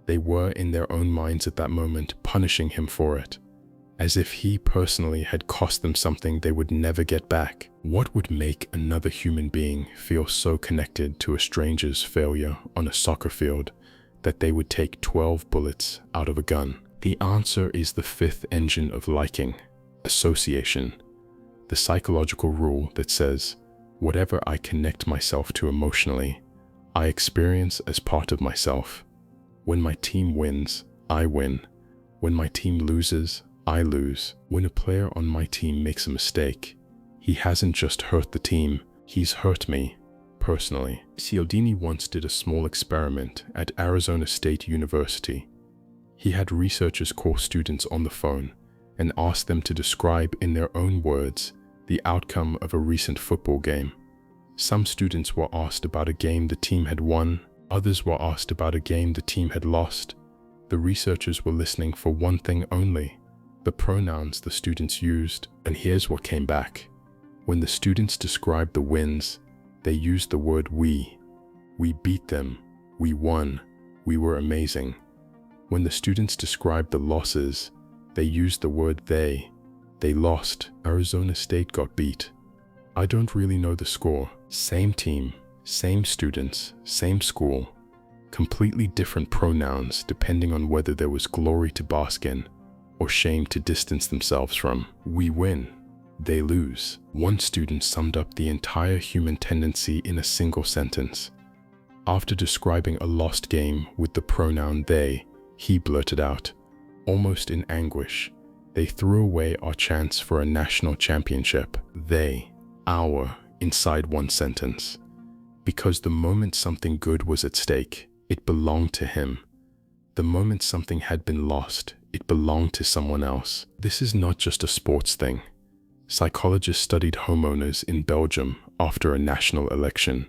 They were, in their own minds at that moment, punishing him for it, as if he personally had cost them something they would never get back. What would make another human being feel so connected to a stranger's failure on a soccer field that they would take 12 bullets out of a gun? The answer is the fifth engine of liking, association, the psychological rule that says, whatever I connect myself to emotionally, I experience as part of myself. When my team wins, I win. When my team loses, I lose. When a player on my team makes a mistake, he hasn't just hurt the team, he's hurt me, personally. Cialdini once did a small experiment at Arizona State University. He had researchers call students on the phone and ask them to describe in their own words the outcome of a recent football game. Some students were asked about a game the team had won, others were asked about a game the team had lost. The researchers were listening for one thing only: the pronouns the students used. And here's what came back. When the students described the wins, they used the word we. We beat them. We won. We were amazing. When the students described the losses, they used the word they. They lost. Arizona State got beat. I don't really know the score. Same team, same students, same school. Completely different pronouns depending on whether there was glory to bask in or shame to distance themselves from. We win. They lose. One student summed up the entire human tendency in a single sentence. After describing a lost game with the pronoun they, he blurted out, almost in anguish, "They threw away our chance for a national championship." They, our, inside one sentence. Because the moment something good was at stake, it belonged to him. The moment something had been lost, it belonged to someone else. This is not just a sports thing. Psychologists studied homeowners in Belgium after a national election.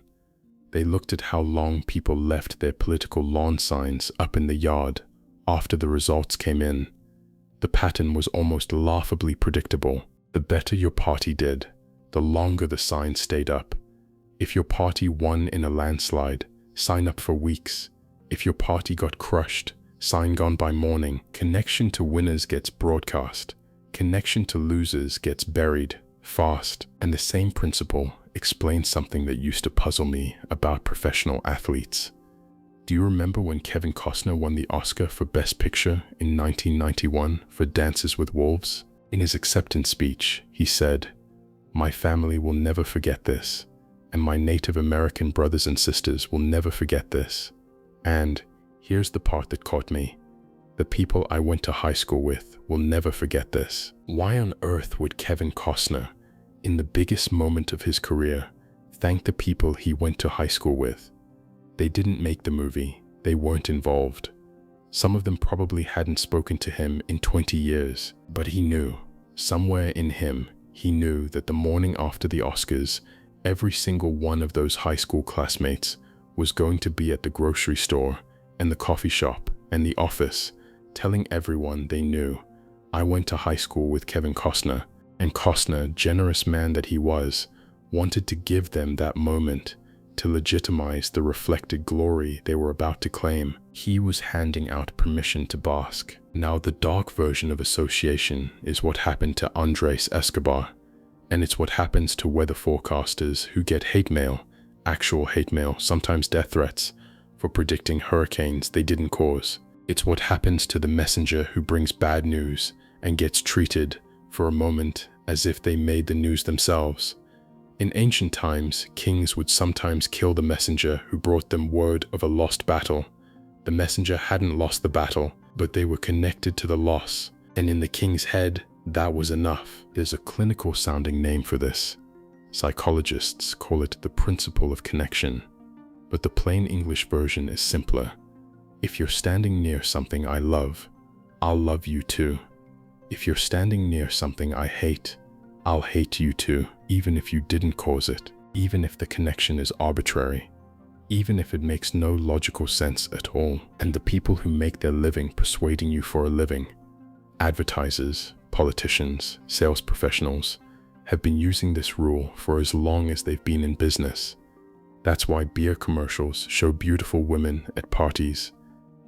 They looked at how long people left their political lawn signs up in the yard after the results came in. The pattern was almost laughably predictable. The better your party did, the longer the sign stayed up. If your party won in a landslide, sign up for weeks. If your party got crushed, sign gone by morning. Connection to winners gets broadcast. Connection to losers gets buried fast. And the same principle explains something that used to puzzle me about professional athletes. Do you remember when Kevin Costner won the Oscar for Best Picture in 1991 for Dances with Wolves? In his acceptance speech, he said, "My family will never forget this, and my Native American brothers and sisters will never forget this. And here's the part that caught me. The people I went to high school with will never forget this." Why on earth would Kevin Costner, in the biggest moment of his career, thank the people he went to high school with? They didn't make the movie. They weren't involved. Some of them probably hadn't spoken to him in 20 years, but he knew. Somewhere in him, he knew that the morning after the Oscars, every single one of those high school classmates was going to be at the grocery store and the coffee shop and the office, telling everyone they knew, "I went to high school with Kevin Costner." And Costner, generous man that he was, wanted to give them that moment to legitimize the reflected glory they were about to claim. He was handing out permission to bask. Now, the dark version of association is what happened to Andres Escobar. And it's what happens to weather forecasters who get hate mail, actual hate mail, sometimes death threats, for predicting hurricanes they didn't cause. It's what happens to the messenger who brings bad news and gets treated, for a moment, as if they made the news themselves. In ancient times, kings would sometimes kill the messenger who brought them word of a lost battle. The messenger hadn't lost the battle, but they were connected to the loss, and in the king's head, that was enough. There's a clinical sounding name for this. Psychologists call it the principle of connection, but the plain English version is simpler. If you're standing near something I love, I'll love you too. If you're standing near something I hate, I'll hate you too, even if you didn't cause it, even if the connection is arbitrary, even if it makes no logical sense at all. And the people who make their living persuading you for a living, advertisers, politicians, sales professionals, have been using this rule for as long as they've been in business. That's why beer commercials show beautiful women at parties,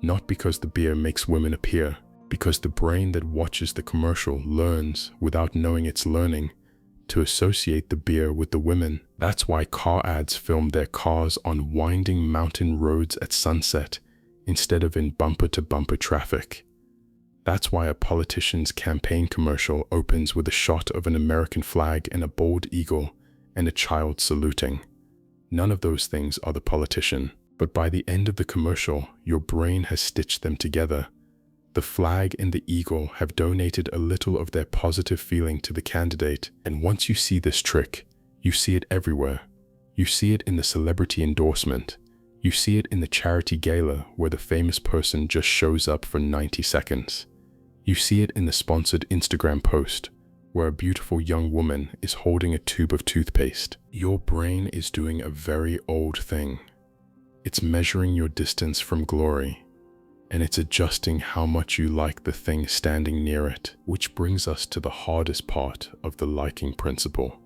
not because the beer makes women appear, because the brain that watches the commercial learns, without knowing it's learning, to associate the beer with the women. That's why car ads film their cars on winding mountain roads at sunset instead of in bumper-to-bumper traffic. That's why a politician's campaign commercial opens with a shot of an American flag and a bald eagle and a child saluting. None of those things are the politician, but by the end of the commercial, your brain has stitched them together. The flag and the eagle have donated a little of their positive feeling to the candidate, and once you see this trick, you see it everywhere. You see it in the celebrity endorsement. You see it in the charity gala where the famous person just shows up for 90 seconds. You see it in the sponsored Instagram post where a beautiful young woman is holding a tube of toothpaste. Your brain is doing a very old thing. It's measuring your distance from glory, and it's adjusting how much you like the thing standing near it, which brings us to the hardest part of the liking principle,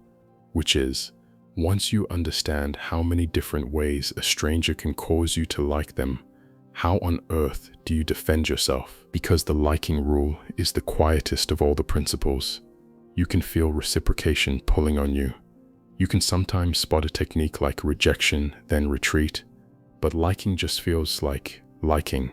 which is, once you understand how many different ways a stranger can cause you to like them, how on earth do you defend yourself? Because the liking rule is the quietest of all the principles. You can feel reciprocation pulling on you. You can sometimes spot a technique like rejection, then retreat, but liking just feels like liking.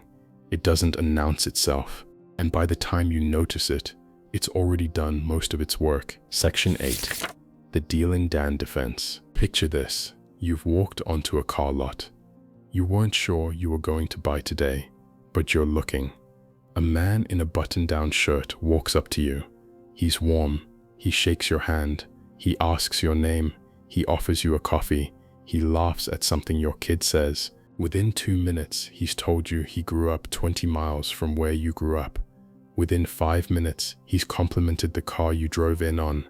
It doesn't announce itself, and by the time you notice it, it's already done most of its work. Section 8. The Dealin Dan Defense. Picture this. You've walked onto a car lot. You weren't sure you were going to buy today, but you're looking. A man in a button-down shirt walks up to you. He's warm. He shakes your hand. He asks your name. He offers you a coffee. He laughs at something your kid says. Within 2 minutes, he's told you he grew up 20 miles from where you grew up. Within 5 minutes, he's complimented the car you drove in on.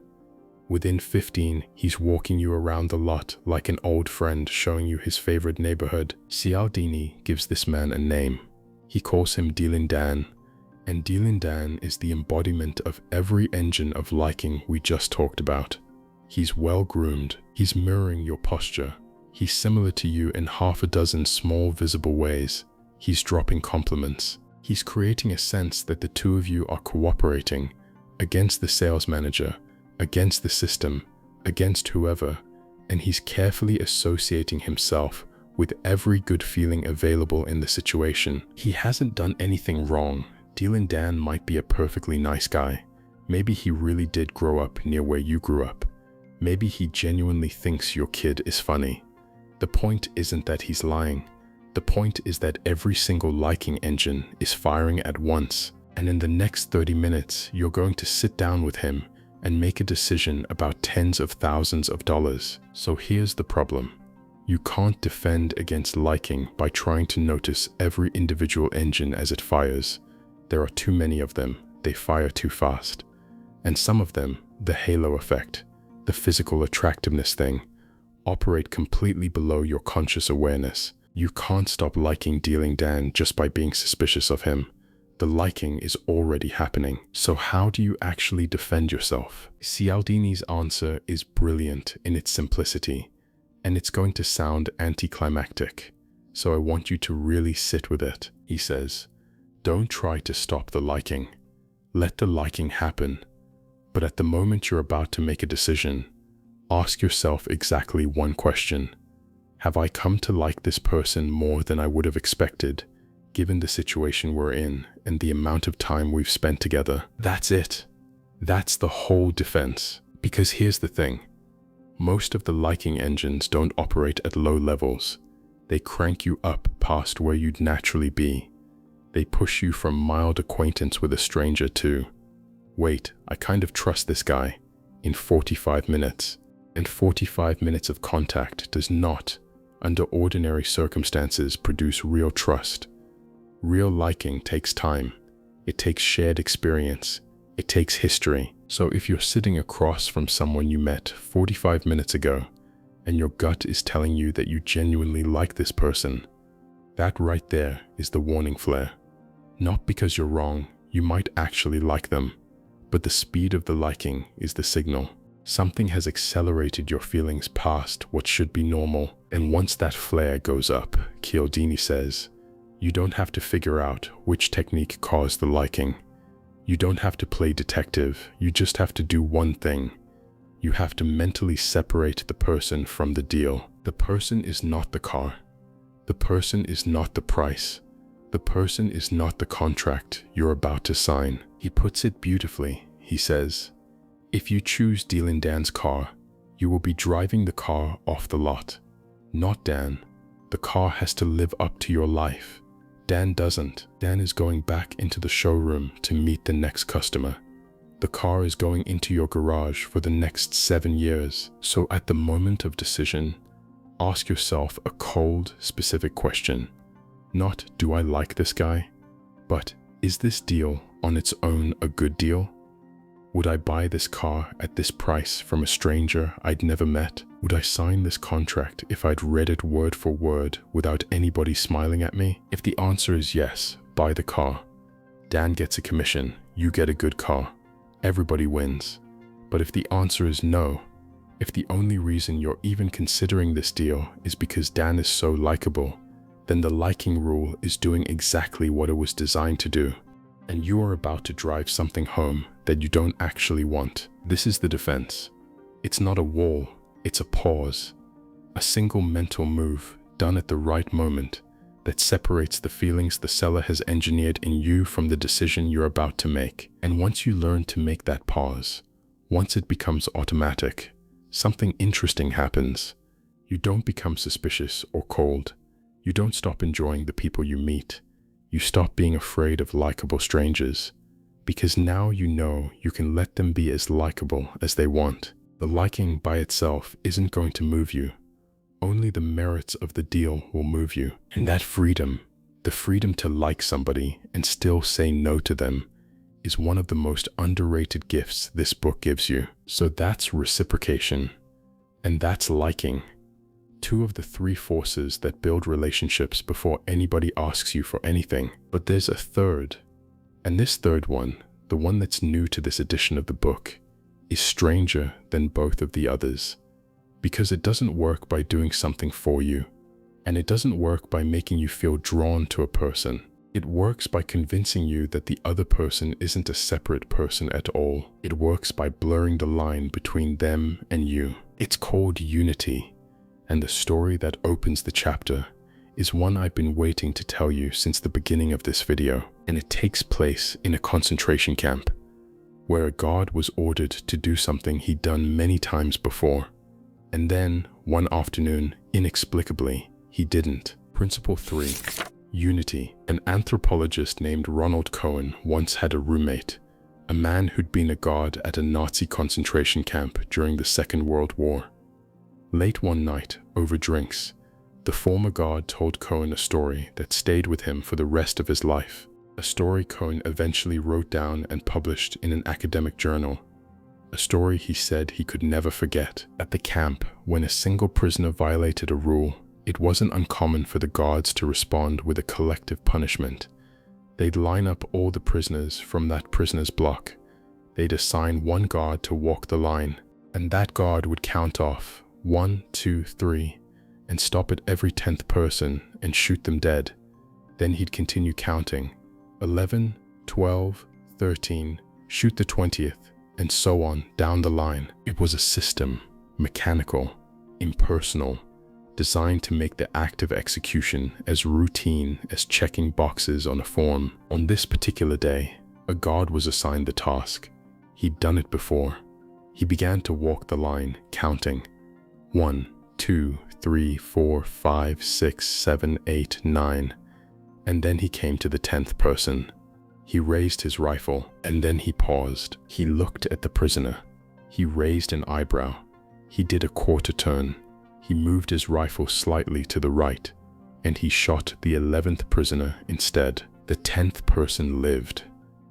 Within 15, he's walking you around the lot like an old friend showing you his favorite neighborhood. Cialdini gives this man a name. He calls him Dealin Dan, and Dealin Dan is the embodiment of every engine of liking we just talked about. He's well-groomed. He's mirroring your posture. He's similar to you in half a dozen small visible ways. He's dropping compliments. He's creating a sense that the two of you are cooperating against the sales manager, against the system, against whoever, and he's carefully associating himself with every good feeling available in the situation. He hasn't done anything wrong. Dealin Dan might be a perfectly nice guy. Maybe he really did grow up near where you grew up. Maybe he genuinely thinks your kid is funny. The point isn't that he's lying. The point is that every single liking engine is firing at once, and in the next 30 minutes, you're going to sit down with him and make a decision about tens of thousands of dollars. So here's the problem. You can't defend against liking by trying to notice every individual engine as it fires. There are too many of them. They fire too fast. And some of them, the halo effect, the physical attractiveness thing, operate completely below your conscious awareness. You can't stop liking Dealin Dan just by being suspicious of him. The liking is already happening. So how do you actually defend yourself? Cialdini's answer is brilliant in its simplicity, and it's going to sound anticlimactic, so I want you to really sit with it. He says, don't try to stop the liking. Let the liking happen, But at the moment you're about to make a decision, ask yourself exactly one question. Have I come to like this person more than I would have expected, given the situation we're in and the amount of time we've spent together? That's it. That's the whole defense. Because here's the thing. Most of the liking engines don't operate at low levels. They crank you up past where you'd naturally be. They push you from mild acquaintance with a stranger to, wait, I kind of trust this guy, in 45 minutes. And 45 minutes of contact does not, under ordinary circumstances, produce real trust. Real liking takes time. It takes shared experience. It takes history. So if you're sitting across from someone you met 45 minutes ago, and your gut is telling you that you genuinely like this person, that right there is the warning flare. Not because you're wrong, you might actually like them, but the speed of the liking is the signal. Something has accelerated your feelings past what should be normal, and once that flare goes up, Cialdini says, you don't have to figure out which technique caused the liking. You don't have to play detective, you just have to do one thing. You have to mentally separate the person from the deal. The person is not the car. The person is not the price. The person is not the contract you're about to sign. He puts it beautifully. He says, if you choose Dealin Dan's car, you will be driving the car off the lot. Not Dan. The car has to live up to your life. Dan doesn't. Dan is going back into the showroom to meet the next customer. The car is going into your garage for the next 7 years. So at the moment of decision, ask yourself a cold, specific question. Not, do I like this guy? But, is this deal on its own a good deal? Would I buy this car at this price from a stranger I'd never met? Would I sign this contract if I'd read it word for word without anybody smiling at me? If the answer is yes, buy the car. Dan gets a commission, you get a good car. Everybody wins. But if the answer is no, if the only reason you're even considering this deal is because Dan is so likable, then the liking rule is doing exactly what it was designed to do. And you are about to drive something home that you don't actually want. This is the defense. It's not a wall, it's a pause. A single mental move done at the right moment that separates the feelings the seller has engineered in you from the decision you're about to make. And once you learn to make that pause, once it becomes automatic, something interesting happens. You don't become suspicious or cold. You don't stop enjoying the people you meet. You stop being afraid of likable strangers, because now you know you can let them be as likable as they want. The liking by itself isn't going to move you. Only the merits of the deal will move you. And that freedom, the freedom to like somebody and still say no to them, is one of the most underrated gifts this book gives you. So that's reciprocation, and that's liking. Two of the three forces that build relationships before anybody asks you for anything. But there's a third, and this third one, the one that's new to this edition of the book, is stranger than both of the others, because it doesn't work by doing something for you, and it doesn't work by making you feel drawn to a person. It works by convincing you that the other person isn't a separate person at all. It works by blurring the line between them and you. It's called unity. And the story that opens the chapter is one I've been waiting to tell you since the beginning of this video. And it takes place in a concentration camp, where a guard was ordered to do something he'd done many times before. And then, one afternoon, inexplicably, he didn't. Principle 3. Unity. An anthropologist named Ronald Cohen once had a roommate, a man who'd been a guard at a Nazi concentration camp during the Second World War. Late one night, over drinks, the former guard told Cohen a story that stayed with him for the rest of his life. A story Cohen eventually wrote down and published in an academic journal. A story he said he could never forget. At the camp, when a single prisoner violated a rule, it wasn't uncommon for the guards to respond with a collective punishment. They'd line up all the prisoners from that prisoner's block. They'd assign one guard to walk the line, and that guard would count off 1, 2, 3, and stop at every 10th person and shoot them dead. Then he'd continue counting. 11, 12, 13, shoot the 20th, and so on down the line. It was a system, mechanical, impersonal, designed to make the act of execution as routine as checking boxes on a form. On this particular day, a guard was assigned the task. He'd done it before. He began to walk the line, counting 1, 2, 3, 4, 5, 6, 7, 8, 9, and then he came to the 10th person. He raised his rifle, and then he paused. He looked at the prisoner. He raised an eyebrow. He did a quarter turn. He moved his rifle slightly to the right, and he shot the 11th prisoner instead. The 10th person lived.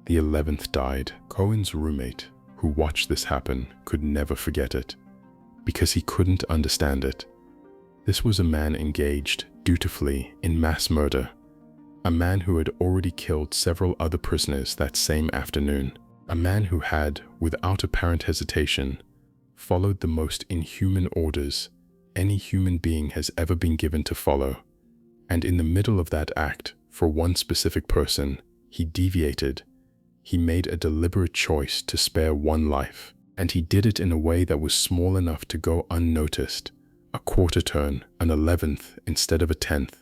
The 11th died. Cohen's roommate, who watched this happen, could never forget it, because he couldn't understand it. This was a man engaged, dutifully, in mass murder. A man who had already killed several other prisoners that same afternoon. A man who had, without apparent hesitation, followed the most inhuman orders any human being has ever been given to follow. And in the middle of that act, for one specific person, he deviated. He made a deliberate choice to spare one life. And he did it in a way that was small enough to go unnoticed. A quarter turn, an 11th instead of a 10th.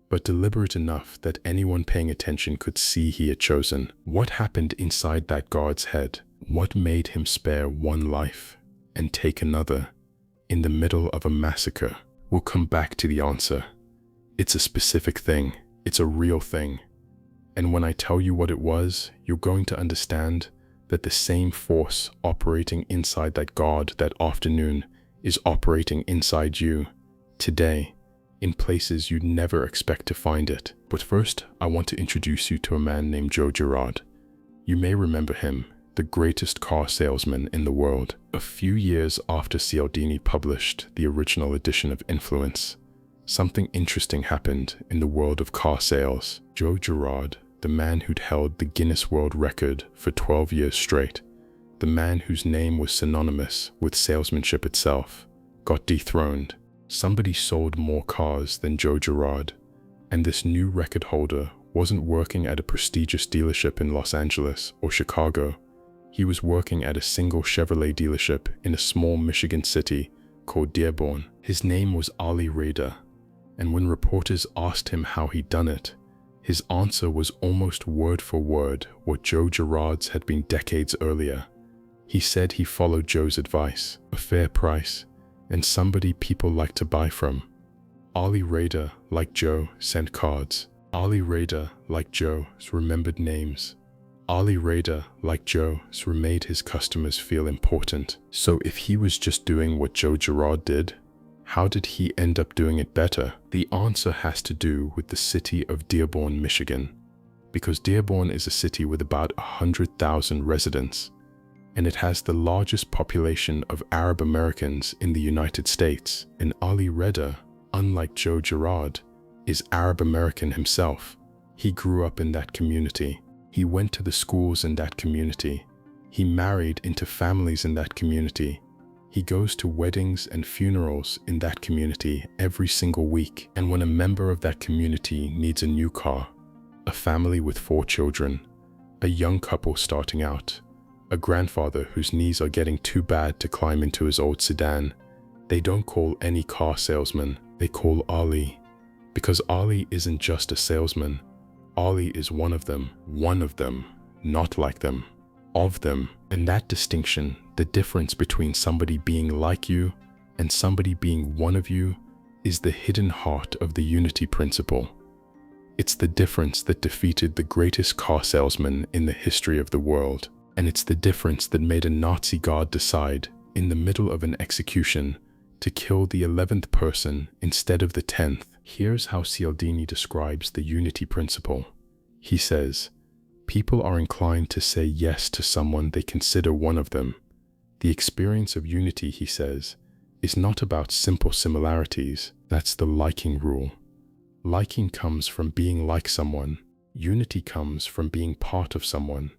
But deliberate enough that anyone paying attention could see he had chosen. What happened inside that guard's head? What made him spare one life and take another in the middle of a massacre? We'll come back to the answer. It's a specific thing. It's a real thing. And when I tell you what it was, you're going to understand that the same force operating inside that guard that afternoon is operating inside you today, in places you'd never expect to find it. But first, I want to introduce you to a man named Joe Girard. You may remember him, the greatest car salesman in the world. A few years after Cialdini published the original edition of Influence, something interesting happened in the world of car sales. Joe Girard, the man who'd held the Guinness World Record for 12 years straight, the man whose name was synonymous with salesmanship itself, got dethroned. Somebody sold more cars than Joe Girard, and this new record holder wasn't working at a prestigious dealership in Los Angeles or Chicago. He was working at a single Chevrolet dealership in a small Michigan city called Dearborn. His name was Ali Rader, and when reporters asked him how he'd done it, his answer was almost word for word what Joe Girard's had been decades earlier. He said he followed Joe's advice, a fair price, and somebody people like to buy from. Ali Rader, like Joe, sent cards. Ali Rader, like Joe's, remembered names. Ali Rader, like Joe's, made his customers feel important. So if he was just doing what Joe Girard did, how did he end up doing it better? The answer has to do with the city of Dearborn, Michigan, because Dearborn is a city with about 100,000 residents, and it has the largest population of Arab Americans in the United States. And Ali Rader, unlike Joe Girard, is Arab American himself. He grew up in that community. He went to the schools in that community. He married into families in that community. He goes to weddings and funerals in that community every single week. And when a member of that community needs a new car, a family with 4 children, a young couple starting out, a grandfather whose knees are getting too bad to climb into his old sedan, they don't call any car salesman, they call Ali. Because Ali isn't just a salesman. Ali is one of them, not like them, of them. And that distinction, the difference between somebody being like you and somebody being one of you, is the hidden heart of the unity principle. It's the difference that defeated the greatest car salesman in the history of the world. And it's the difference that made a Nazi guard decide, in the middle of an execution, to kill the 11th person instead of the 10th. Here's how Cialdini describes the unity principle. He says, people are inclined to say yes to someone they consider one of them. The experience of unity, he says, is not about simple similarities. That's the liking rule. Liking comes from being like someone. Unity comes from being part of someone,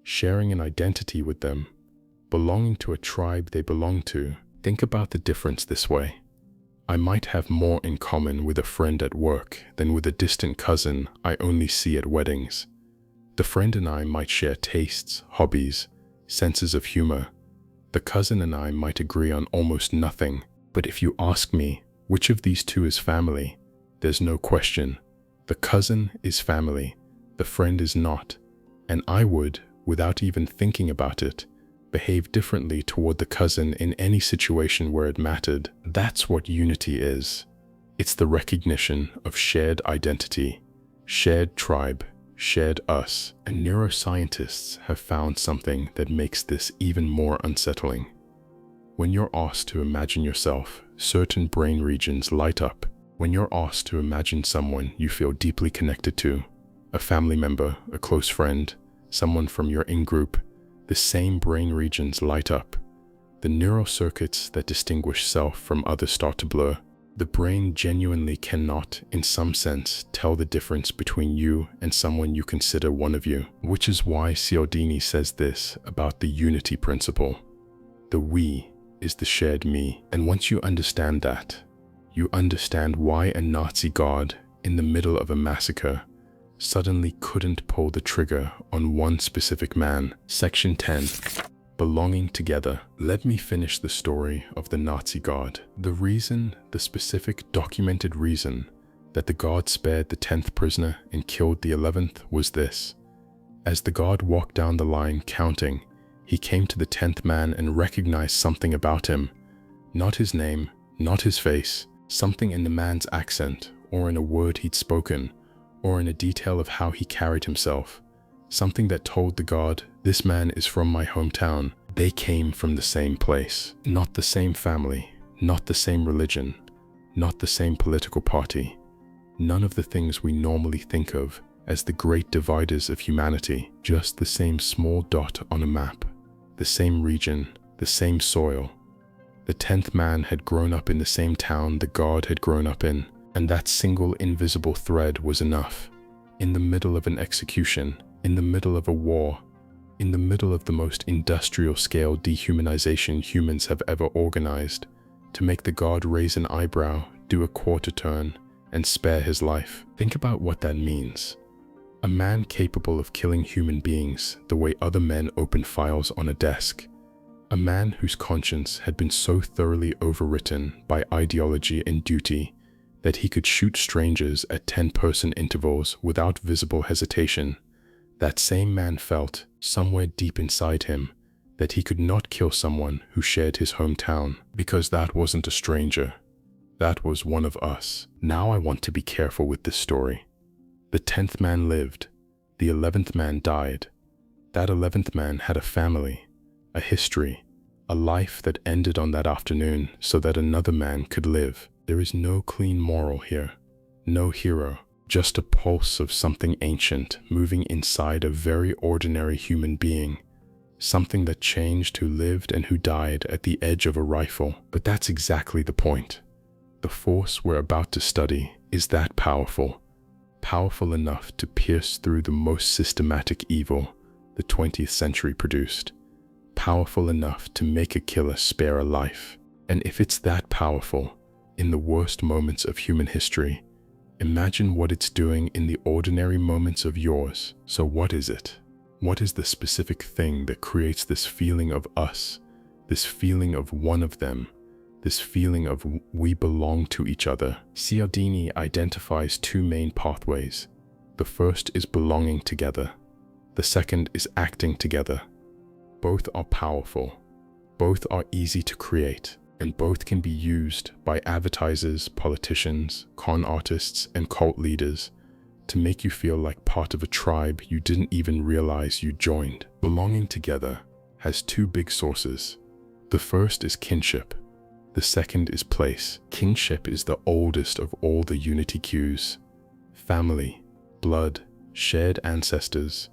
sharing an identity with them, belonging to a tribe they belong to. Think about the difference this way. I might have more in common with a friend at work than with a distant cousin I only see at weddings. The friend and I might share tastes, hobbies, senses of humor. The cousin and I might agree on almost nothing, but if you ask me which of these two is family, there's no question. The cousin is family, the friend is not, and I would, without even thinking about it, behave differently toward the cousin in any situation where it mattered. That's what unity is. It's the recognition of shared identity, shared tribe, shared us, and neuroscientists have found something that makes this even more unsettling. When you're asked to imagine yourself, certain brain regions light up. When you're asked to imagine someone you feel deeply connected to, a family member, a close friend, someone from your in-group, the same brain regions light up. The neural circuits that distinguish self from others start to blur. The brain genuinely cannot, in some sense, tell the difference between you and someone you consider one of you, which is why Cialdini says this about the unity principle. The we is the shared me, and once you understand that, you understand why a Nazi guard in the middle of a massacre suddenly couldn't pull the trigger on one specific man. Section 10. Belonging together. Let me finish the story of the Nazi guard. The specific documented reason that the guard spared the 10th prisoner and killed the 11th was this. As the guard walked down the line counting, he came to the 10th man and recognized something about him. Not his name, not his face, something in the man's accent, or in a word he'd spoken, or in a detail of how he carried himself. Something that told the guard, this man is from my hometown. They came from the same place. Not the same family, not the same religion, not the same political party. None of the things we normally think of as the great dividers of humanity. Just the same small dot on a map. The same region, the same soil. The 10th man had grown up in the same town the guard had grown up in, and that single invisible thread was enough. In the middle of an execution, in the middle of a war, in the middle of the most industrial-scale dehumanization humans have ever organized, to make the guard raise an eyebrow, do a quarter turn, and spare his life. Think about what that means. A man capable of killing human beings the way other men open files on a desk. A man whose conscience had been so thoroughly overwritten by ideology and duty that he could shoot strangers at 10-person intervals without visible hesitation. That same man felt, somewhere deep inside him, that he could not kill someone who shared his hometown, because that wasn't a stranger. That was one of us. Now I want to be careful with this story. The 10th man lived. The 11th man died. That 11th man had a family, a history, a life that ended on that afternoon so that another man could live. There is no clean moral here, no hero, just a pulse of something ancient moving inside a very ordinary human being, something that changed who lived and who died at the edge of a rifle. But that's exactly the point. The force we're about to study is that powerful, powerful enough to pierce through the most systematic evil the 20th century produced, powerful enough to make a killer spare a life. And if it's that powerful, in the worst moments of human history, imagine what it's doing in the ordinary moments of yours. So what is it? What is the specific thing that creates this feeling of us, this feeling of one of them, this feeling of we belong to each other? Cialdini identifies two main pathways. The first is belonging together. The second is acting together. Both are powerful. Both are easy to create. And both can be used by advertisers, politicians, con artists, and cult leaders to make you feel like part of a tribe you didn't even realize you joined. Belonging together has two big sources. The first is kinship. The second is place. Kinship is the oldest of all the unity cues. Family, blood, shared ancestors.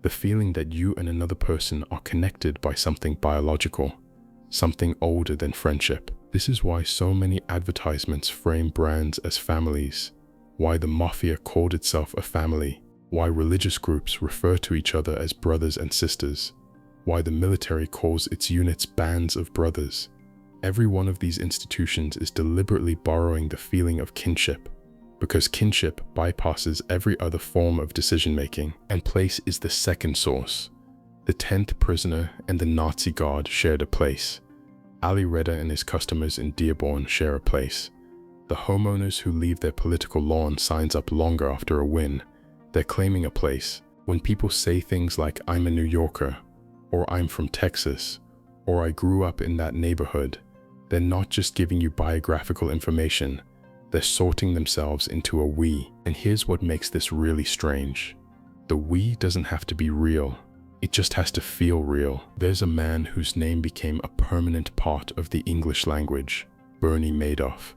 The feeling that you and another person are connected by something biological. Something older than friendship. This is why so many advertisements frame brands as families, why the mafia called itself a family, why religious groups refer to each other as brothers and sisters, why the military calls its units bands of brothers. Every one of these institutions is deliberately borrowing the feeling of kinship, because kinship bypasses every other form of decision-making, and place is the second source. The 10th prisoner and the Nazi guard shared a place. Ali Reda and his customers in Dearborn share a place. The homeowners who leave their political lawn signs up longer after a win, they're claiming a place. When people say things like, "I'm a New Yorker," or "I'm from Texas," or "I grew up in that neighborhood," they're not just giving you biographical information, they're sorting themselves into a we. And here's what makes this really strange. The we doesn't have to be real. It just has to feel real. There's a man whose name became a permanent part of the English language, Bernie Madoff.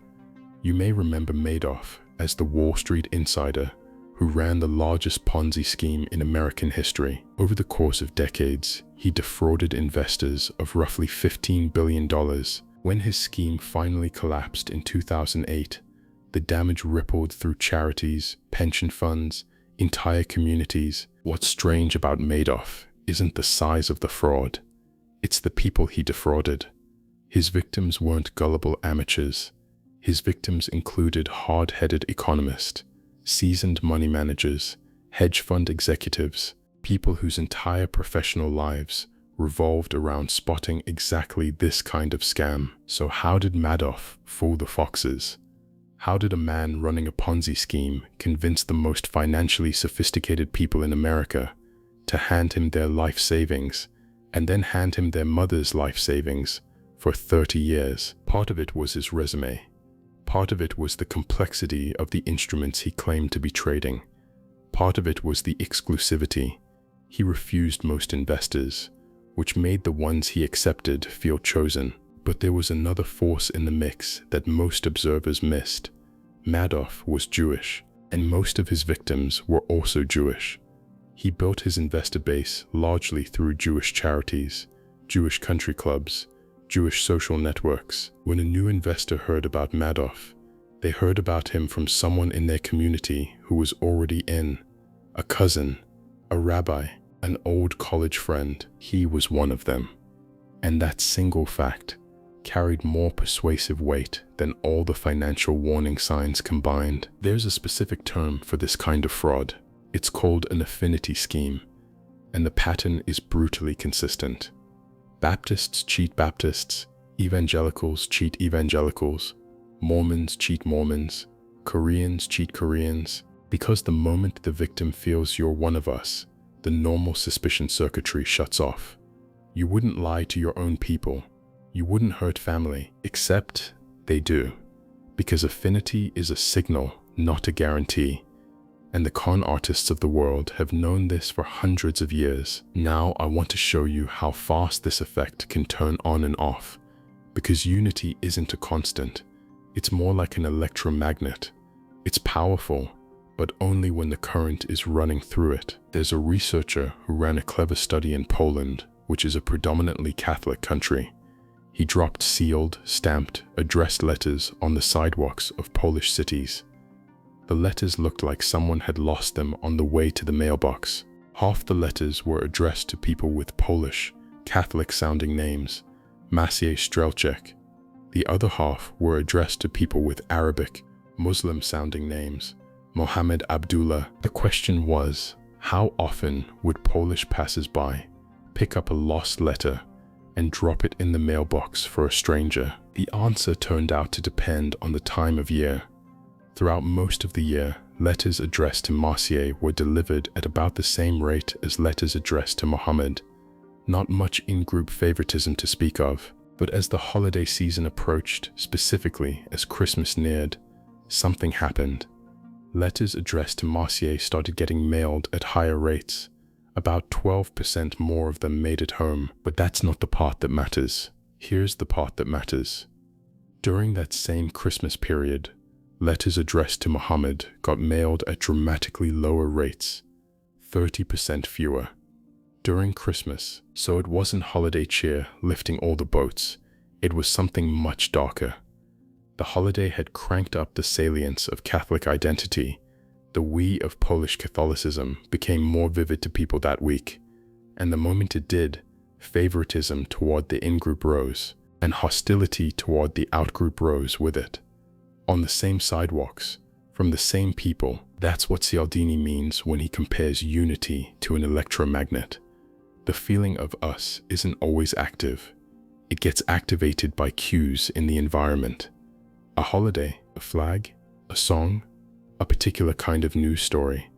You may remember Madoff as the Wall Street insider who ran the largest Ponzi scheme in American history. Over the course of decades, he defrauded investors of roughly $15 billion. When his scheme finally collapsed in 2008, the damage rippled through charities, pension funds, entire communities. What's strange about Madoff isn't the size of the fraud, it's the people he defrauded. His victims weren't gullible amateurs. His victims included hard-headed economists, seasoned money managers, hedge fund executives, people whose entire professional lives revolved around spotting exactly this kind of scam. So how did Madoff fool the foxes? How did a man running a Ponzi scheme convince the most financially sophisticated people in America to hand him their life savings and then hand him their mother's life savings for 30 years? Part of it was his resume. Part of it was the complexity of the instruments he claimed to be trading. Part of it was the exclusivity. He refused most investors, which made the ones he accepted feel chosen. But there was another force in the mix that most observers missed. Madoff was Jewish, and most of his victims were also Jewish. He built his investor base largely through Jewish charities, Jewish country clubs, Jewish social networks. When a new investor heard about Madoff, they heard about him from someone in their community who was already in. A cousin, a rabbi, an old college friend. He was one of them. And that single fact carried more persuasive weight than all the financial warning signs combined. There's a specific term for this kind of fraud. It's called an affinity scheme, and the pattern is brutally consistent. Baptists cheat Baptists, evangelicals cheat evangelicals, Mormons cheat Mormons, Koreans cheat Koreans. Because the moment the victim feels you're one of us, the normal suspicion circuitry shuts off. You wouldn't lie to your own people. You wouldn't hurt family, except they do. Because affinity is a signal, not a guarantee. And the con artists of the world have known this for hundreds of years. Now I want to show you how fast this effect can turn on and off. Because unity isn't a constant. It's more like an electromagnet. It's powerful, but only when the current is running through it. There's a researcher who ran a clever study in Poland, which is a predominantly Catholic country. He dropped sealed, stamped, addressed letters on the sidewalks of Polish cities. The letters looked like someone had lost them on the way to the mailbox. Half the letters were addressed to people with Polish, Catholic-sounding names, Maciej Strelczyk. The other half were addressed to people with Arabic, Muslim-sounding names, Mohammed Abdullah. The question was, how often would Polish passers-by pick up a lost letter and drop it in the mailbox for a stranger? The answer turned out to depend on the time of year. Throughout most of the year, letters addressed to Maciej were delivered at about the same rate as letters addressed to Mohammed. Not much in-group favoritism to speak of, but as the holiday season approached, specifically as Christmas neared, something happened. Letters addressed to Maciej started getting mailed at higher rates. About 12% more of them made it home, but that's not the part that matters. Here's the part that matters. During that same Christmas period, letters addressed to Mohammed got mailed at dramatically lower rates, 30% fewer. During Christmas, so it wasn't holiday cheer lifting all the boats, it was something much darker. The holiday had cranked up the salience of Catholic identity. The we of Polish Catholicism became more vivid to people that week, and the moment it did, favoritism toward the in-group rose, and hostility toward the out-group rose with it. On the same sidewalks, from the same people. That's what Cialdini means when he compares unity to an electromagnet. The feeling of us isn't always active. It gets activated by cues in the environment. A holiday, a flag, a song, a particular kind of news story.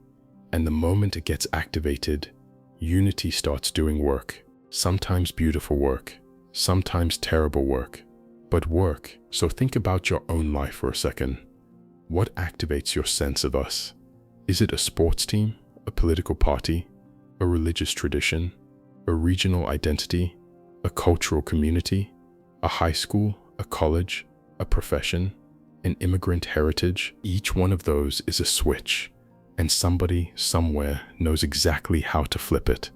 And the moment it gets activated, unity starts doing work. Sometimes beautiful work, sometimes terrible work, but work. So think about your own life for a second. What activates your sense of us? Is it a sports team, a political party, a religious tradition, a regional identity, a cultural community, a high school, a college, a profession, an immigrant heritage? Each one of those is a switch, and somebody somewhere knows exactly how to flip it.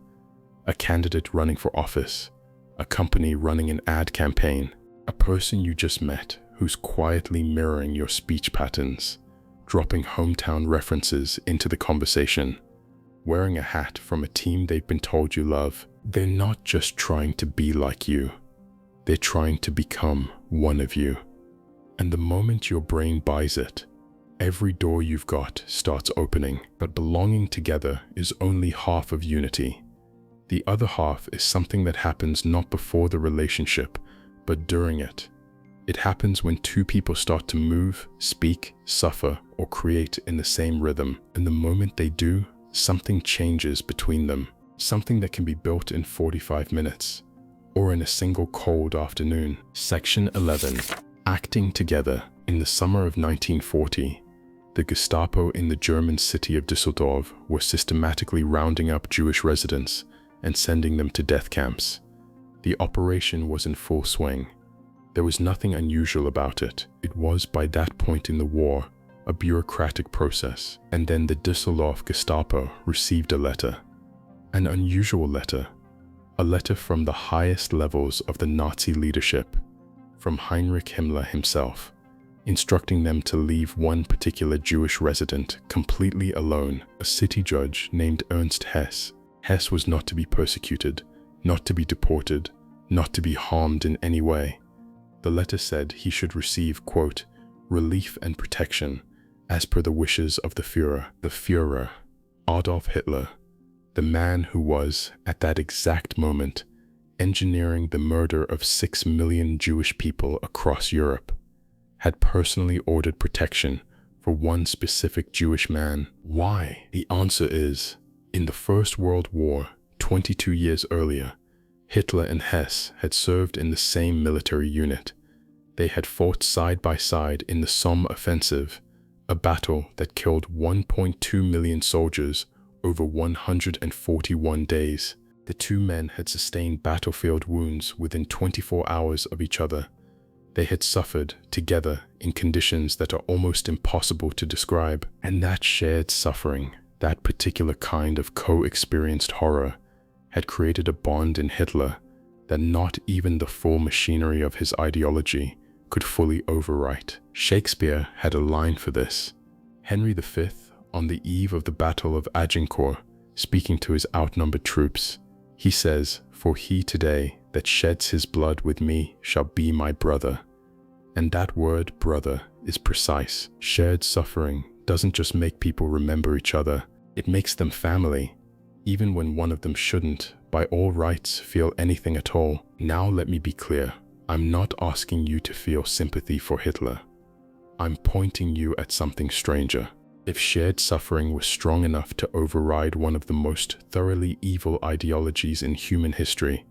A candidate running for office, a company running an ad campaign, a person you just met who's quietly mirroring your speech patterns, dropping hometown references into the conversation, wearing a hat from a team they've been told you love. They're not just trying to be like you, they're trying to become one of you. And the moment your brain buys it, every door you've got starts opening. But belonging together is only half of unity. The other half is something that happens not before the relationship, but during it. It happens when two people start to move, speak, suffer, or create in the same rhythm. And the moment they do, something changes between them. Something that can be built in 45 minutes, or in a single cold afternoon. Section 11. Acting together. In the summer of 1940, the Gestapo in the German city of Düsseldorf were systematically rounding up Jewish residents and sending them to death camps. The operation was in full swing. There was nothing unusual about it. It was, by that point in the war, a bureaucratic process. And then the Düsseldorf Gestapo received a letter. An unusual letter. A letter from the highest levels of the Nazi leadership, from Heinrich Himmler himself, instructing them to leave one particular Jewish resident completely alone, a city judge named Ernst Hess. Hess was not to be persecuted, not to be deported, not to be harmed in any way. The letter said he should receive, quote, relief and protection, as per the wishes of the Führer, Adolf Hitler, the man who was, at that exact moment, engineering the murder of 6 million Jewish people across Europe, had personally ordered protection for one specific Jewish man. Why? The answer is, in the First World War, 22 years earlier, Hitler and Hess had served in the same military unit. They had fought side by side in the Somme offensive, a battle that killed 1.2 million soldiers over 141 days. The two men had sustained battlefield wounds within 24 hours of each other. They had suffered together in conditions that are almost impossible to describe. And that shared suffering, that particular kind of co-experienced horror, had created a bond in Hitler that not even the full machinery of his ideology could fully overwrite. Shakespeare had a line for this. Henry V, on the eve of the Battle of Agincourt, speaking to his outnumbered troops, he says, "For he today that sheds his blood with me shall be my brother." And that word, brother, is precise. Shared suffering doesn't just make people remember each other, it makes them family, even when one of them shouldn't, by all rights, feel anything at all. Now let me be clear. I'm not asking you to feel sympathy for Hitler. I'm pointing you at something stranger. If shared suffering was strong enough to override one of the most thoroughly evil ideologies in human history,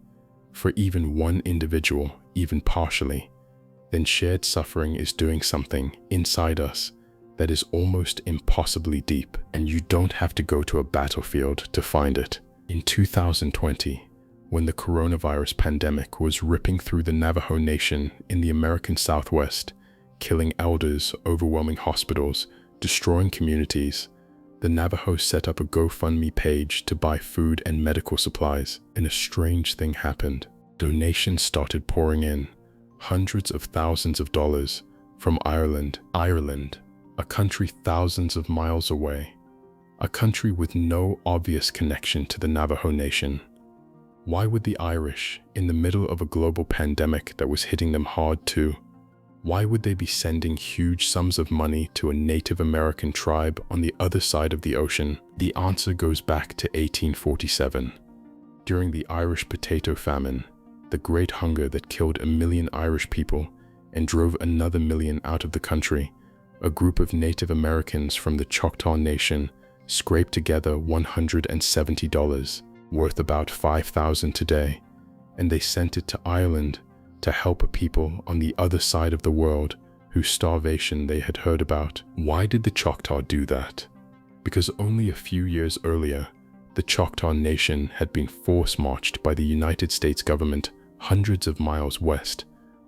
for even one individual, even partially, then shared suffering is doing something inside us that is almost impossibly deep, and you don't have to go to a battlefield to find it. In 2020, when the coronavirus pandemic was ripping through the Navajo Nation in the American Southwest, killing elders, overwhelming hospitals, destroying communities, the Navajos set up a GoFundMe page to buy food and medical supplies, and a strange thing happened. Donations started pouring in, hundreds of thousands of dollars, from Ireland, a country thousands of miles away, a country with no obvious connection to the Navajo Nation. Why would the Irish, in the middle of a global pandemic that was hitting them hard too, why would they be sending huge sums of money to a Native American tribe on the other side of the ocean? The answer goes back to 1847. During the Irish Potato Famine, the Great Hunger that killed 1 million Irish people and drove another 1 million out of the country, a group of Native Americans from the Choctaw Nation scraped together $170, worth about $5,000 today, and they sent it to Ireland to help a people on the other side of the world whose starvation they had heard about. Why did the Choctaw do that? Because only a few years earlier, the Choctaw Nation had been force-marched by the United States government hundreds of miles west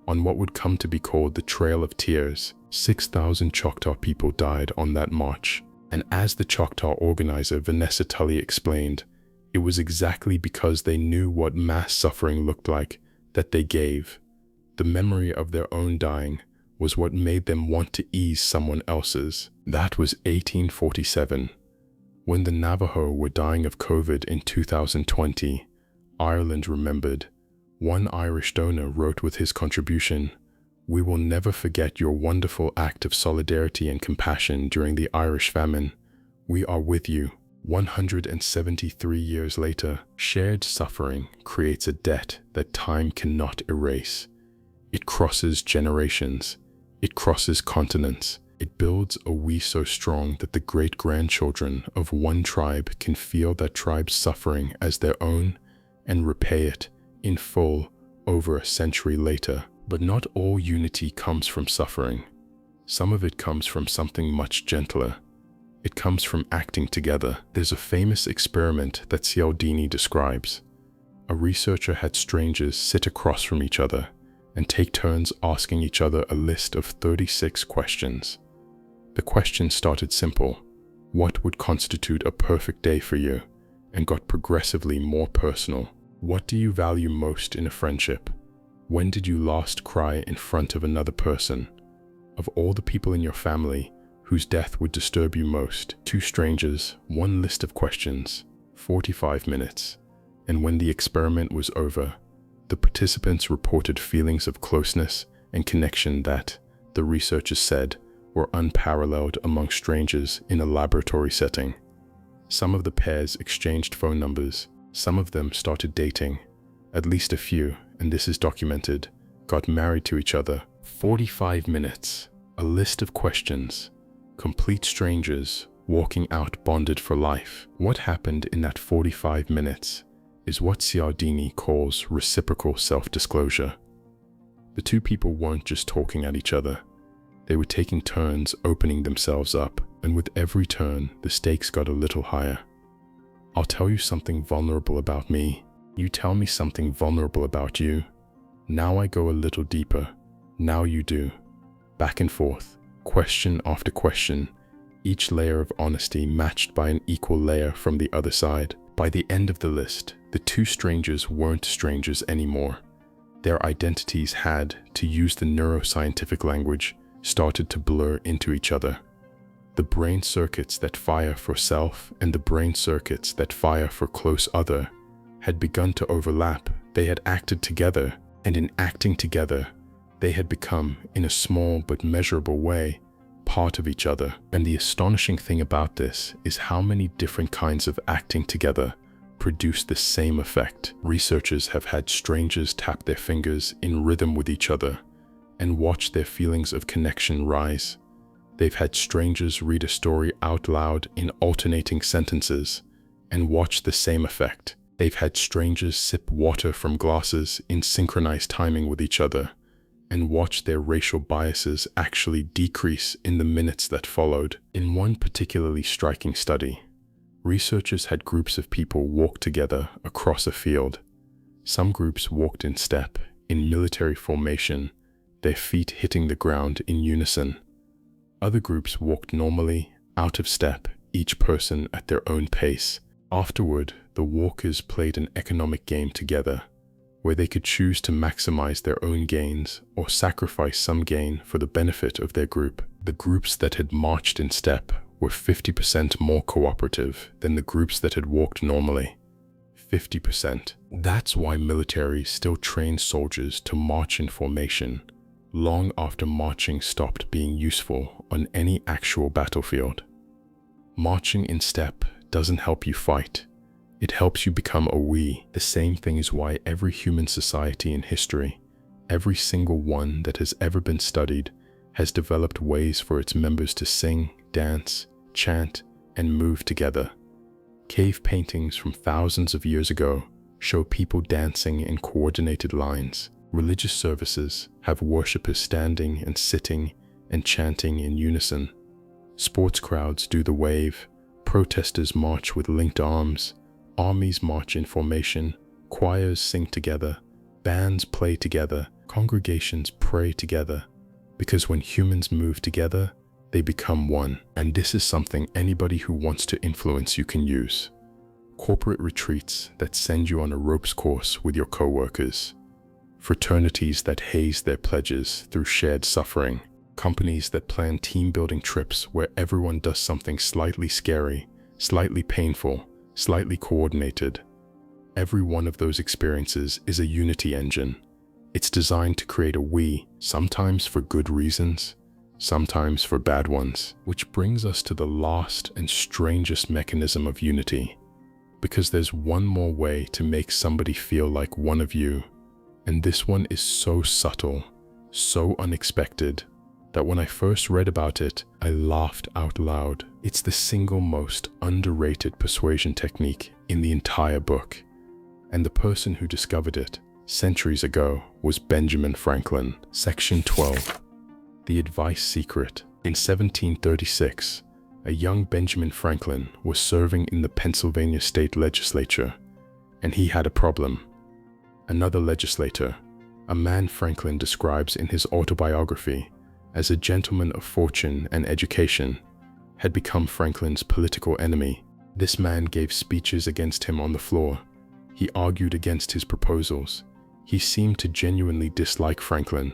on what would come to be called the Trail of Tears. 6,000 Choctaw people died on that march, and as the Choctaw organizer Vanessa Tully explained, it was exactly because they knew what mass suffering looked like that they gave. The memory of their own dying was what made them want to ease someone else's. That was 1847. When the Navajo were dying of COVID in 2020, Ireland remembered. One Irish donor wrote with his contribution, "We will never forget your wonderful act of solidarity and compassion during the Irish famine. We are with you." 173 years later, shared suffering creates a debt that time cannot erase. It crosses generations. It crosses continents. It builds a we so strong that the great-grandchildren of one tribe can feel that tribe's suffering as their own and repay it in full over a century later. But not all unity comes from suffering. Some of it comes from something much gentler. It comes from acting together. There's a famous experiment that Cialdini describes. A researcher had strangers sit across from each other and take turns asking each other a list of 36 questions. The questions started simple. What would constitute a perfect day for you? And got progressively more personal. What do you value most in a friendship? When did you last cry in front of another person? Of all the people in your family, whose death would disturb you most? 2 strangers, 1 list of questions, 45 minutes. And when the experiment was over, the participants reported feelings of closeness and connection that, the researchers said, were unparalleled among strangers in a laboratory setting. Some of the pairs exchanged phone numbers. Some of them started dating. At least a few, and this is documented, got married to each other. 45 minutes, a list of questions, complete strangers walking out bonded for life. What happened in that 45 minutes is what Cialdini calls reciprocal self-disclosure. The 2 people weren't just talking at each other. They were taking turns opening themselves up, and with every turn, the stakes got a little higher. I'll tell you something vulnerable about me. You tell me something vulnerable about you. Now I go a little deeper. Now you do. Back and forth, question after question, each layer of honesty matched by an equal layer from the other side. By the end of the list, the 2 strangers weren't strangers anymore. Their identities had, to use the neuroscientific language, started to blur into each other. The brain circuits that fire for self and the brain circuits that fire for close other had begun to overlap. They had acted together, and in acting together, they had become, in a small but measurable way, part of each other. And the astonishing thing about this is how many different kinds of acting together produce the same effect. Researchers have had strangers tap their fingers in rhythm with each other and watch their feelings of connection rise. They've had strangers read a story out loud in alternating sentences and watch the same effect. They've had strangers sip water from glasses in synchronized timing with each other and watch their racial biases actually decrease in the minutes that followed. In one particularly striking study, researchers had groups of people walk together across a field. Some groups walked in step, in military formation, their feet hitting the ground in unison. Other groups walked normally, out of step, each person at their own pace. Afterward, the walkers played an economic game together, where they could choose to maximize their own gains or sacrifice some gain for the benefit of their group. The groups that had marched in step were 50% more cooperative than the groups that had walked normally. 50%. That's why militaries still train soldiers to march in formation, long after marching stopped being useful on any actual battlefield. Marching in step doesn't help you fight. It helps you become a we. The same thing is why every human society in history, every single one that has ever been studied, has developed ways for its members to sing, dance, chant, and move together. Cave paintings from thousands of years ago show people dancing in coordinated lines. Religious services have worshippers standing and sitting and chanting in unison. Sports crowds do the wave, protesters march with linked arms, armies march in formation, choirs sing together, bands play together, congregations pray together, because when humans move together, they become one. And this is something anybody who wants to influence you can use. Corporate retreats that send you on a ropes course with your coworkers, fraternities that haze their pledges through shared suffering, companies that plan team-building trips where everyone does something slightly scary, slightly painful, slightly coordinated. Every one of those experiences is a unity engine. It's designed to create a we, sometimes for good reasons, sometimes for bad ones. Which brings us to the last and strangest mechanism of unity. Because there's one more way to make somebody feel like one of you, and this one is so subtle, so unexpected, that when I first read about it, I laughed out loud. It's the single most underrated persuasion technique in the entire book. And the person who discovered it centuries ago was Benjamin Franklin. Section 12. The Advice Secret. In 1736, a young Benjamin Franklin was serving in the Pennsylvania state legislature, and he had a problem. Another legislator, a man Franklin describes in his autobiography as a gentleman of fortune and education, had become Franklin's political enemy. This man gave speeches against him on the floor. He argued against his proposals. He seemed to genuinely dislike Franklin,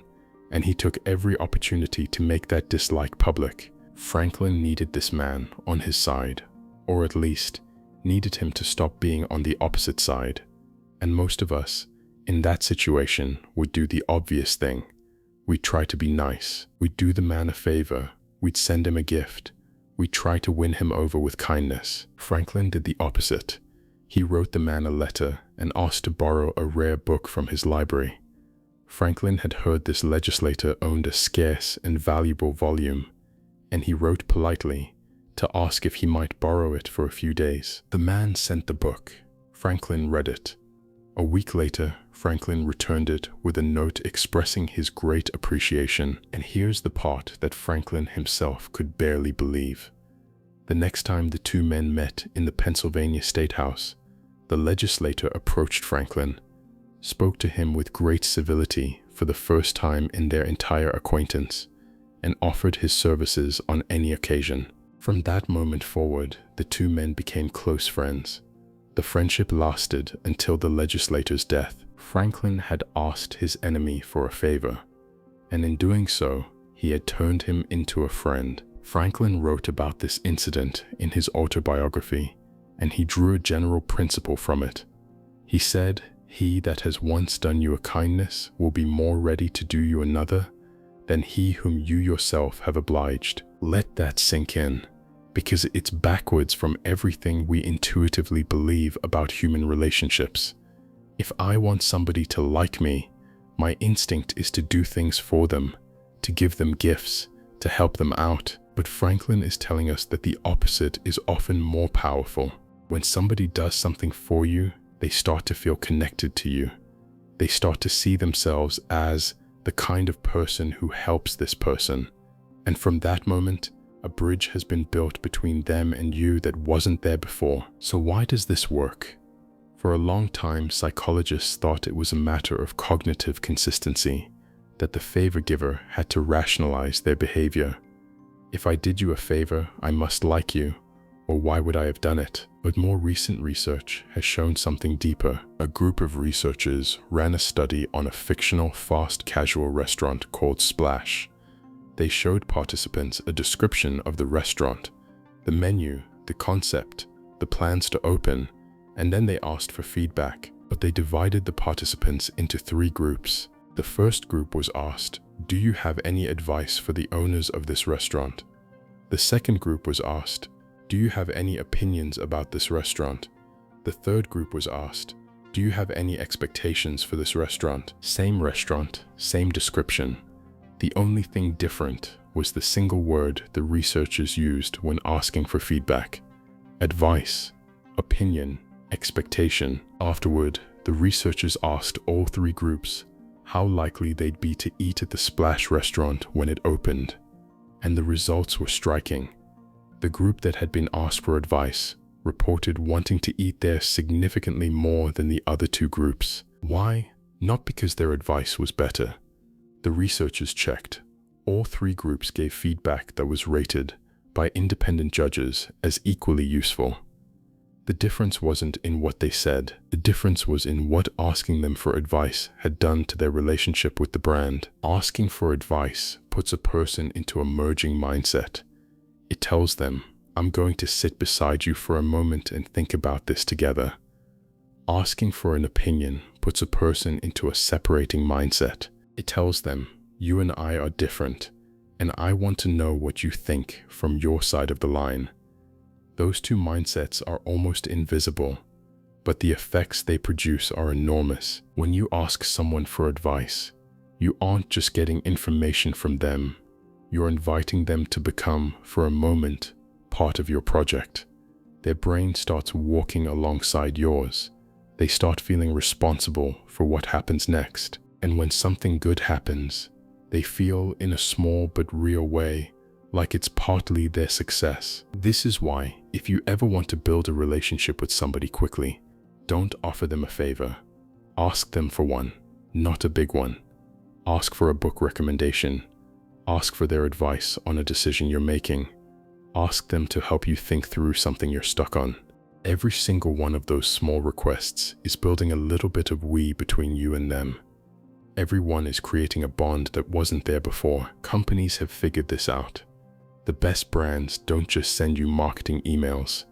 and he took every opportunity to make that dislike public. Franklin needed this man on his side, or at least needed him to stop being on the opposite side. And most of us, in that situation, would do the obvious thing. We'd try to be nice. We'd do the man a favor. We'd send him a gift. We'd try to win him over with kindness. Franklin did the opposite. He wrote the man a letter and asked to borrow a rare book from his library. Franklin had heard this legislator owned a scarce and valuable volume, and he wrote politely to ask if he might borrow it for a few days. The man sent the book. Franklin read it. A week later, Franklin returned it with a note expressing his great appreciation. And here's the part that Franklin himself could barely believe. The next time the two men met in the Pennsylvania State House, the legislator approached Franklin, spoke to him with great civility for the first time in their entire acquaintance, and offered his services on any occasion. From that moment forward, the two men became close friends. The friendship lasted until the legislator's death. Franklin had asked his enemy for a favor, and in doing so, he had turned him into a friend. Franklin wrote about this incident in his autobiography, and he drew a general principle from it. He said, "He that has once done you a kindness will be more ready to do you another than he whom you yourself have obliged." Let that sink in, because it's backwards from everything we intuitively believe about human relationships. If I want somebody to like me, my instinct is to do things for them, to give them gifts, to help them out. But Franklin is telling us that the opposite is often more powerful. When somebody does something for you, they start to feel connected to you. They start to see themselves as the kind of person who helps this person. And from that moment, a bridge has been built between them and you that wasn't there before. So why does this work? For a long time, psychologists thought it was a matter of cognitive consistency, that the favor giver had to rationalize their behavior. If I did you a favor, I must like you, or why would I have done it? But more recent research has shown something deeper. A group of researchers ran a study on a fictional fast casual restaurant called Splash. They showed participants a description of the restaurant, the menu, the concept, the plans to open, and then they asked for feedback. But they divided the participants into 3 groups. The first group was asked, "Do you have any advice for the owners of this restaurant?" The second group was asked, "Do you have any opinions about this restaurant?" The third group was asked, "Do you have any expectations for this restaurant?" Same restaurant, same description. The only thing different was the single word the researchers used when asking for feedback: advice, opinion, expectation. Afterward, the researchers asked all three groups how likely they'd be to eat at the Splash restaurant when it opened, and the results were striking. The group that had been asked for advice reported wanting to eat there significantly more than the other two groups. Why? Not because their advice was better. The researchers checked. All three groups gave feedback that was rated by independent judges as equally useful. The difference wasn't in what they said. The difference was in what asking them for advice had done to their relationship with the brand. Asking for advice puts a person into a merging mindset. It tells them, "I'm going to sit beside you for a moment and think about this together." Asking for an opinion puts a person into a separating mindset. It tells them, "You and I are different, and I want to know what you think from your side of the line." Those two mindsets are almost invisible, but the effects they produce are enormous. When you ask someone for advice, you aren't just getting information from them, you're inviting them to become, for a moment, part of your project. Their brain starts walking alongside yours. They start feeling responsible for what happens next. And when something good happens, they feel, in a small but real way, like it's partly their success. This is why, if you ever want to build a relationship with somebody quickly, don't offer them a favor. Ask them for one, not a big one. Ask for a book recommendation. Ask for their advice on a decision you're making. Ask them to help you think through something you're stuck on. Every single one of those small requests is building a little bit of we between you and them. Everyone is creating a bond that wasn't there before. Companies have figured this out. The best brands don't just send you marketing emails.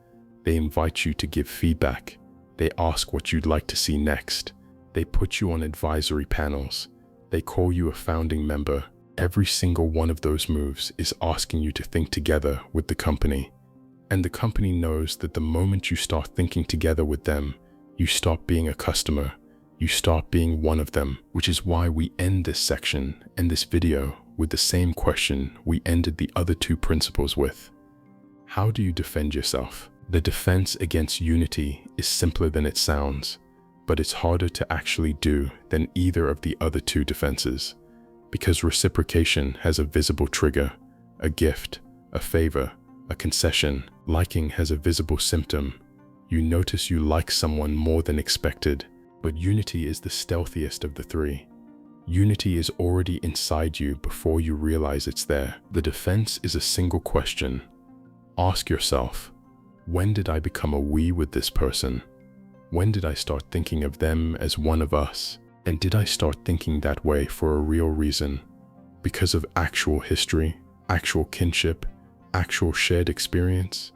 They invite you to give feedback. They ask what you'd like to see next. They put you on advisory panels. They call you a founding member. Every single one of those moves is asking you to think together with the company. And the company knows that the moment you start thinking together with them, you stop being a customer. You start being one of them, which is why we end this section and this video with the same question we ended the other two principles with. How do you defend yourself? The defense against unity is simpler than it sounds, but it's harder to actually do than either of the other two defenses, because reciprocation has a visible trigger, a gift, a favor, a concession. Liking has a visible symptom. You notice you like someone more than expected, but unity is the stealthiest of the three. Unity is already inside you before you realize it's there. The defense is a single question. Ask yourself, when did I become a we with this person? When did I start thinking of them as one of us? And did I start thinking that way for a real reason? Because of actual history, actual kinship, actual shared experience?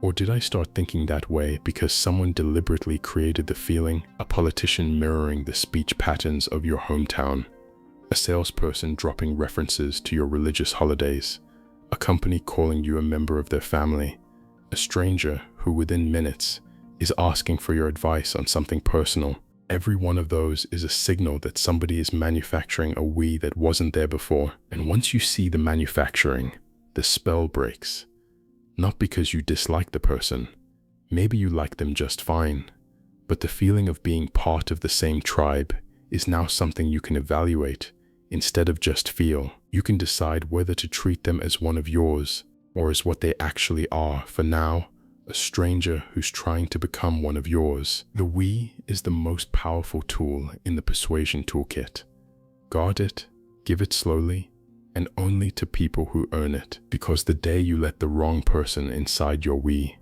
Or did I start thinking that way because someone deliberately created the feeling, a politician mirroring the speech patterns of your hometown, a salesperson dropping references to your religious holidays, a company calling you a member of their family, a stranger who within minutes is asking for your advice on something personal? Every one of those is a signal that somebody is manufacturing a we that wasn't there before. And once you see the manufacturing, the spell breaks. Not because you dislike the person. Maybe you like them just fine. But the feeling of being part of the same tribe is now something you can evaluate instead of just feel. You can decide whether to treat them as one of yours or as what they actually are. For now, a stranger who's trying to become one of yours. The we is the most powerful tool in the persuasion toolkit. Guard it, give it slowly, and only to people who earn it. Because the day you let the wrong person inside your we,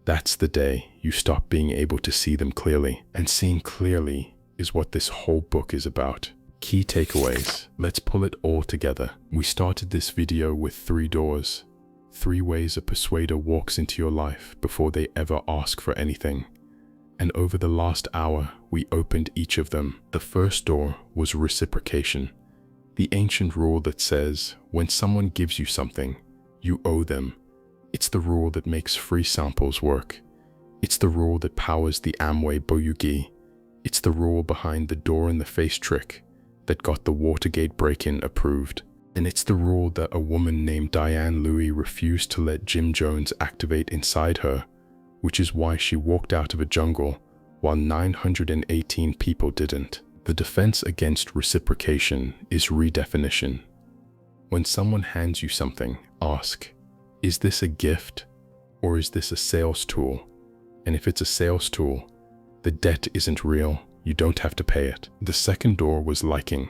that's the day you stop being able to see them clearly. And seeing clearly is what this whole book is about. Key takeaways. Let's pull it all together. We started this video with 3 doors. 3 ways a persuader walks into your life before they ever ask for anything. And over the last hour, we opened each of them. The first door was reciprocation. The ancient rule that says, when someone gives you something, you owe them. It's the rule that makes free samples work. It's the rule that powers the Amway boyugi. It's the rule behind the door-in-the-face trick that got the Watergate break-in approved. And it's the rule that a woman named Diane Louis refused to let Jim Jones activate inside her, which is why she walked out of a jungle while 918 people didn't. The defense against reciprocation is redefinition. When someone hands you something, ask, is this a gift or is this a sales tool? And if it's a sales tool, the debt isn't real, you don't have to pay it. The second door was liking,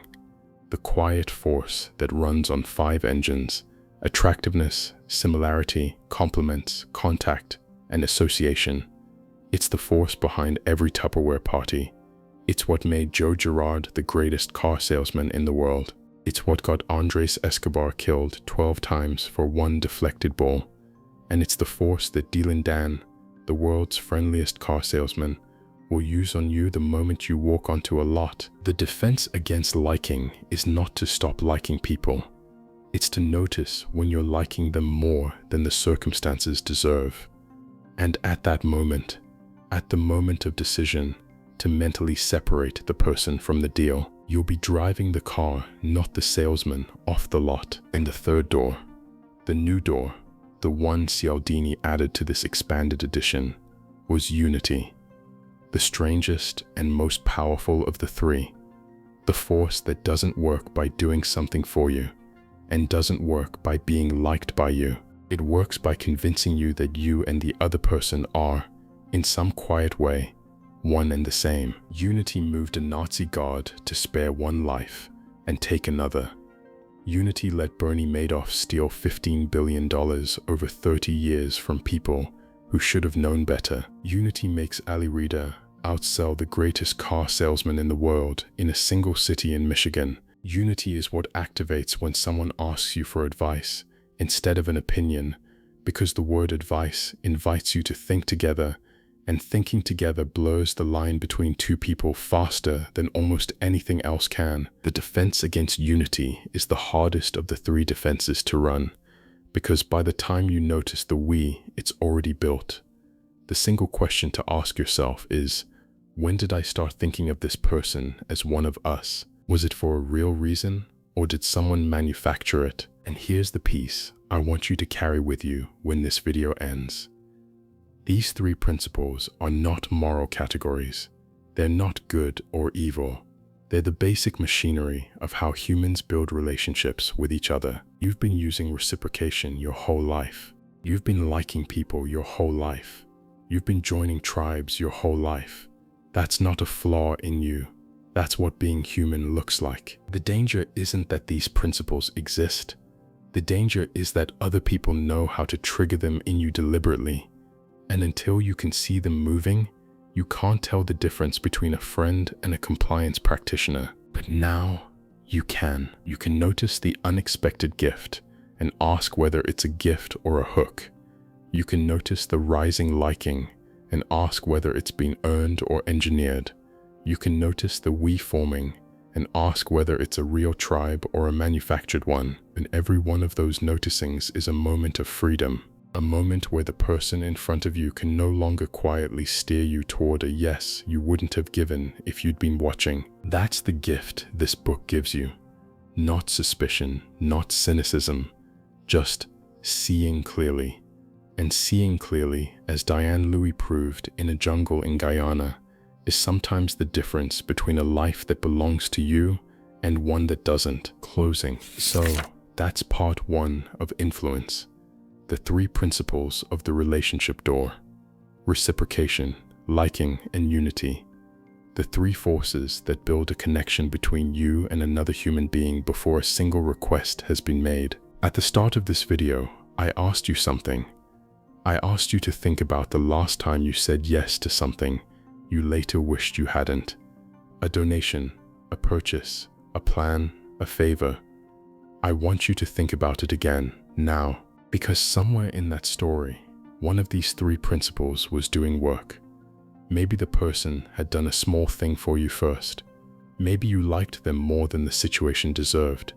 the quiet force that runs on 5 engines: attractiveness, similarity, compliments, contact, and association. It's the force behind every Tupperware party. It's what made Joe Girard the greatest car salesman in the world. It's what got Andres Escobar killed 12 times for one deflected ball. And it's the force that Dealin Dan, the world's friendliest car salesman, will use on you the moment you walk onto a lot. The defense against liking is not to stop liking people. It's to notice when you're liking them more than the circumstances deserve. And at that moment, at the moment of decision, to mentally separate the person from the deal. You'll be driving the car, not the salesman, off the lot. And the third door, the new door, the one Cialdini added to this expanded edition, was unity. The strangest and most powerful of the three. The force that doesn't work by doing something for you, and doesn't work by being liked by you. It works by convincing you that you and the other person are, in some quiet way, one and the same. Unity moved a Nazi guard to spare one life and take another. Unity let Bernie Madoff steal $15 billion over 30 years from people who should have known better. Unity makes Ali Reader outsell the greatest car salesman in the world in a single city in Michigan. Unity is what activates when someone asks you for advice instead of an opinion, because the word advice invites you to think together, and thinking together blurs the line between two people faster than almost anything else can. The defense against unity is the hardest of the 3 defenses to run, because by the time you notice the we, it's already built. The single question to ask yourself is, when did I start thinking of this person as one of us? Was it for a real reason, or did someone manufacture it? And here's the piece I want you to carry with you when this video ends. These 3 principles are not moral categories. They're not good or evil. They're the basic machinery of how humans build relationships with each other. You've been using reciprocation your whole life. You've been liking people your whole life. You've been joining tribes your whole life. That's not a flaw in you. That's what being human looks like. The danger isn't that these principles exist. The danger is that other people know how to trigger them in you deliberately. And until you can see them moving, you can't tell the difference between a friend and a compliance practitioner. But now you can. You can notice the unexpected gift and ask whether it's a gift or a hook. You can notice the rising liking and ask whether it's been earned or engineered. You can notice the we forming and ask whether it's a real tribe or a manufactured one. And every one of those noticings is a moment of freedom. A moment where the person in front of you can no longer quietly steer you toward a yes you wouldn't have given if you'd been watching. That's the gift this book gives you. Not suspicion, not cynicism, just seeing clearly. And seeing clearly, as Diane Louis proved in a jungle in Guyana, is sometimes the difference between a life that belongs to you and one that doesn't. Closing. So, that's part 1 of influence. The 3 principles of the relationship door: reciprocation, liking, and unity. The 3 forces that build a connection between you and another human being before a single request has been made. At the start of this video, I asked you something. I asked you to think about the last time you said yes to something you later wished you hadn't. A donation, a purchase, a plan, a favor. I want you to think about it again, now. Because somewhere in that story, one of these 3 principles was doing work. Maybe the person had done a small thing for you first. Maybe you liked them more than the situation deserved.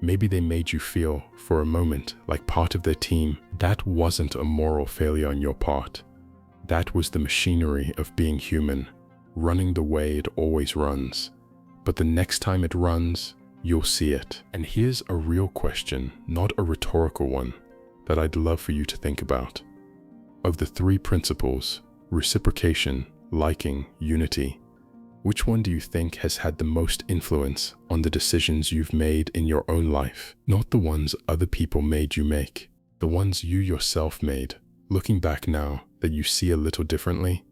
Maybe they made you feel, for a moment, like part of their team. That wasn't a moral failure on your part. That was the machinery of being human, running the way it always runs. But the next time it runs, you'll see it. And here's a real question, not a rhetorical one, that I'd love for you to think about. Of the three principles, reciprocation, liking, unity, which one do you think has had the most influence on the decisions you've made in your own life? Not the ones other people made you make, the ones you yourself made. Looking back now that you see a little differently,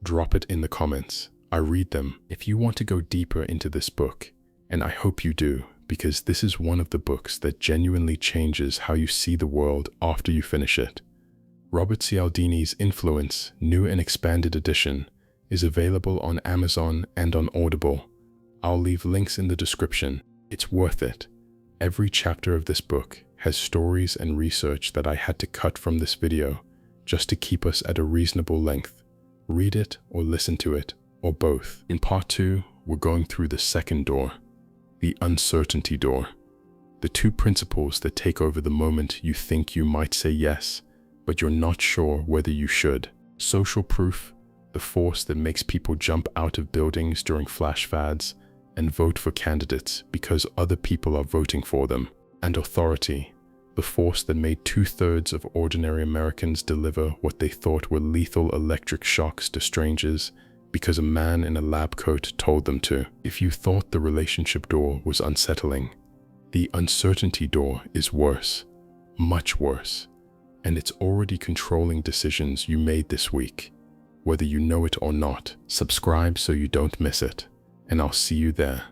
drop it in the comments. I read them. If you want to go deeper into this book, and I hope you do, because this is one of the books that genuinely changes how you see the world after you finish it. Robert Cialdini's Influence, new and expanded edition, is available on Amazon and on Audible. I'll leave links in the description. It's worth it. Every chapter of this book has stories and research that I had to cut from this video just to keep us at a reasonable length. Read it or listen to it, or both. In part 2, we're going through the second door, the uncertainty door. The two principles that take over the moment you think you might say yes, but you're not sure whether you should. Social proof, the force that makes people jump out of buildings during flash fads and vote for candidates because other people are voting for them. And authority, the force that made 2/3 of ordinary Americans deliver what they thought were lethal electric shocks to strangers because a man in a lab coat told them to. If you thought the relationship door was unsettling, the uncertainty door is worse, much worse, and it's already controlling decisions you made this week, whether you know it or not. Subscribe so you don't miss it, and I'll see you there.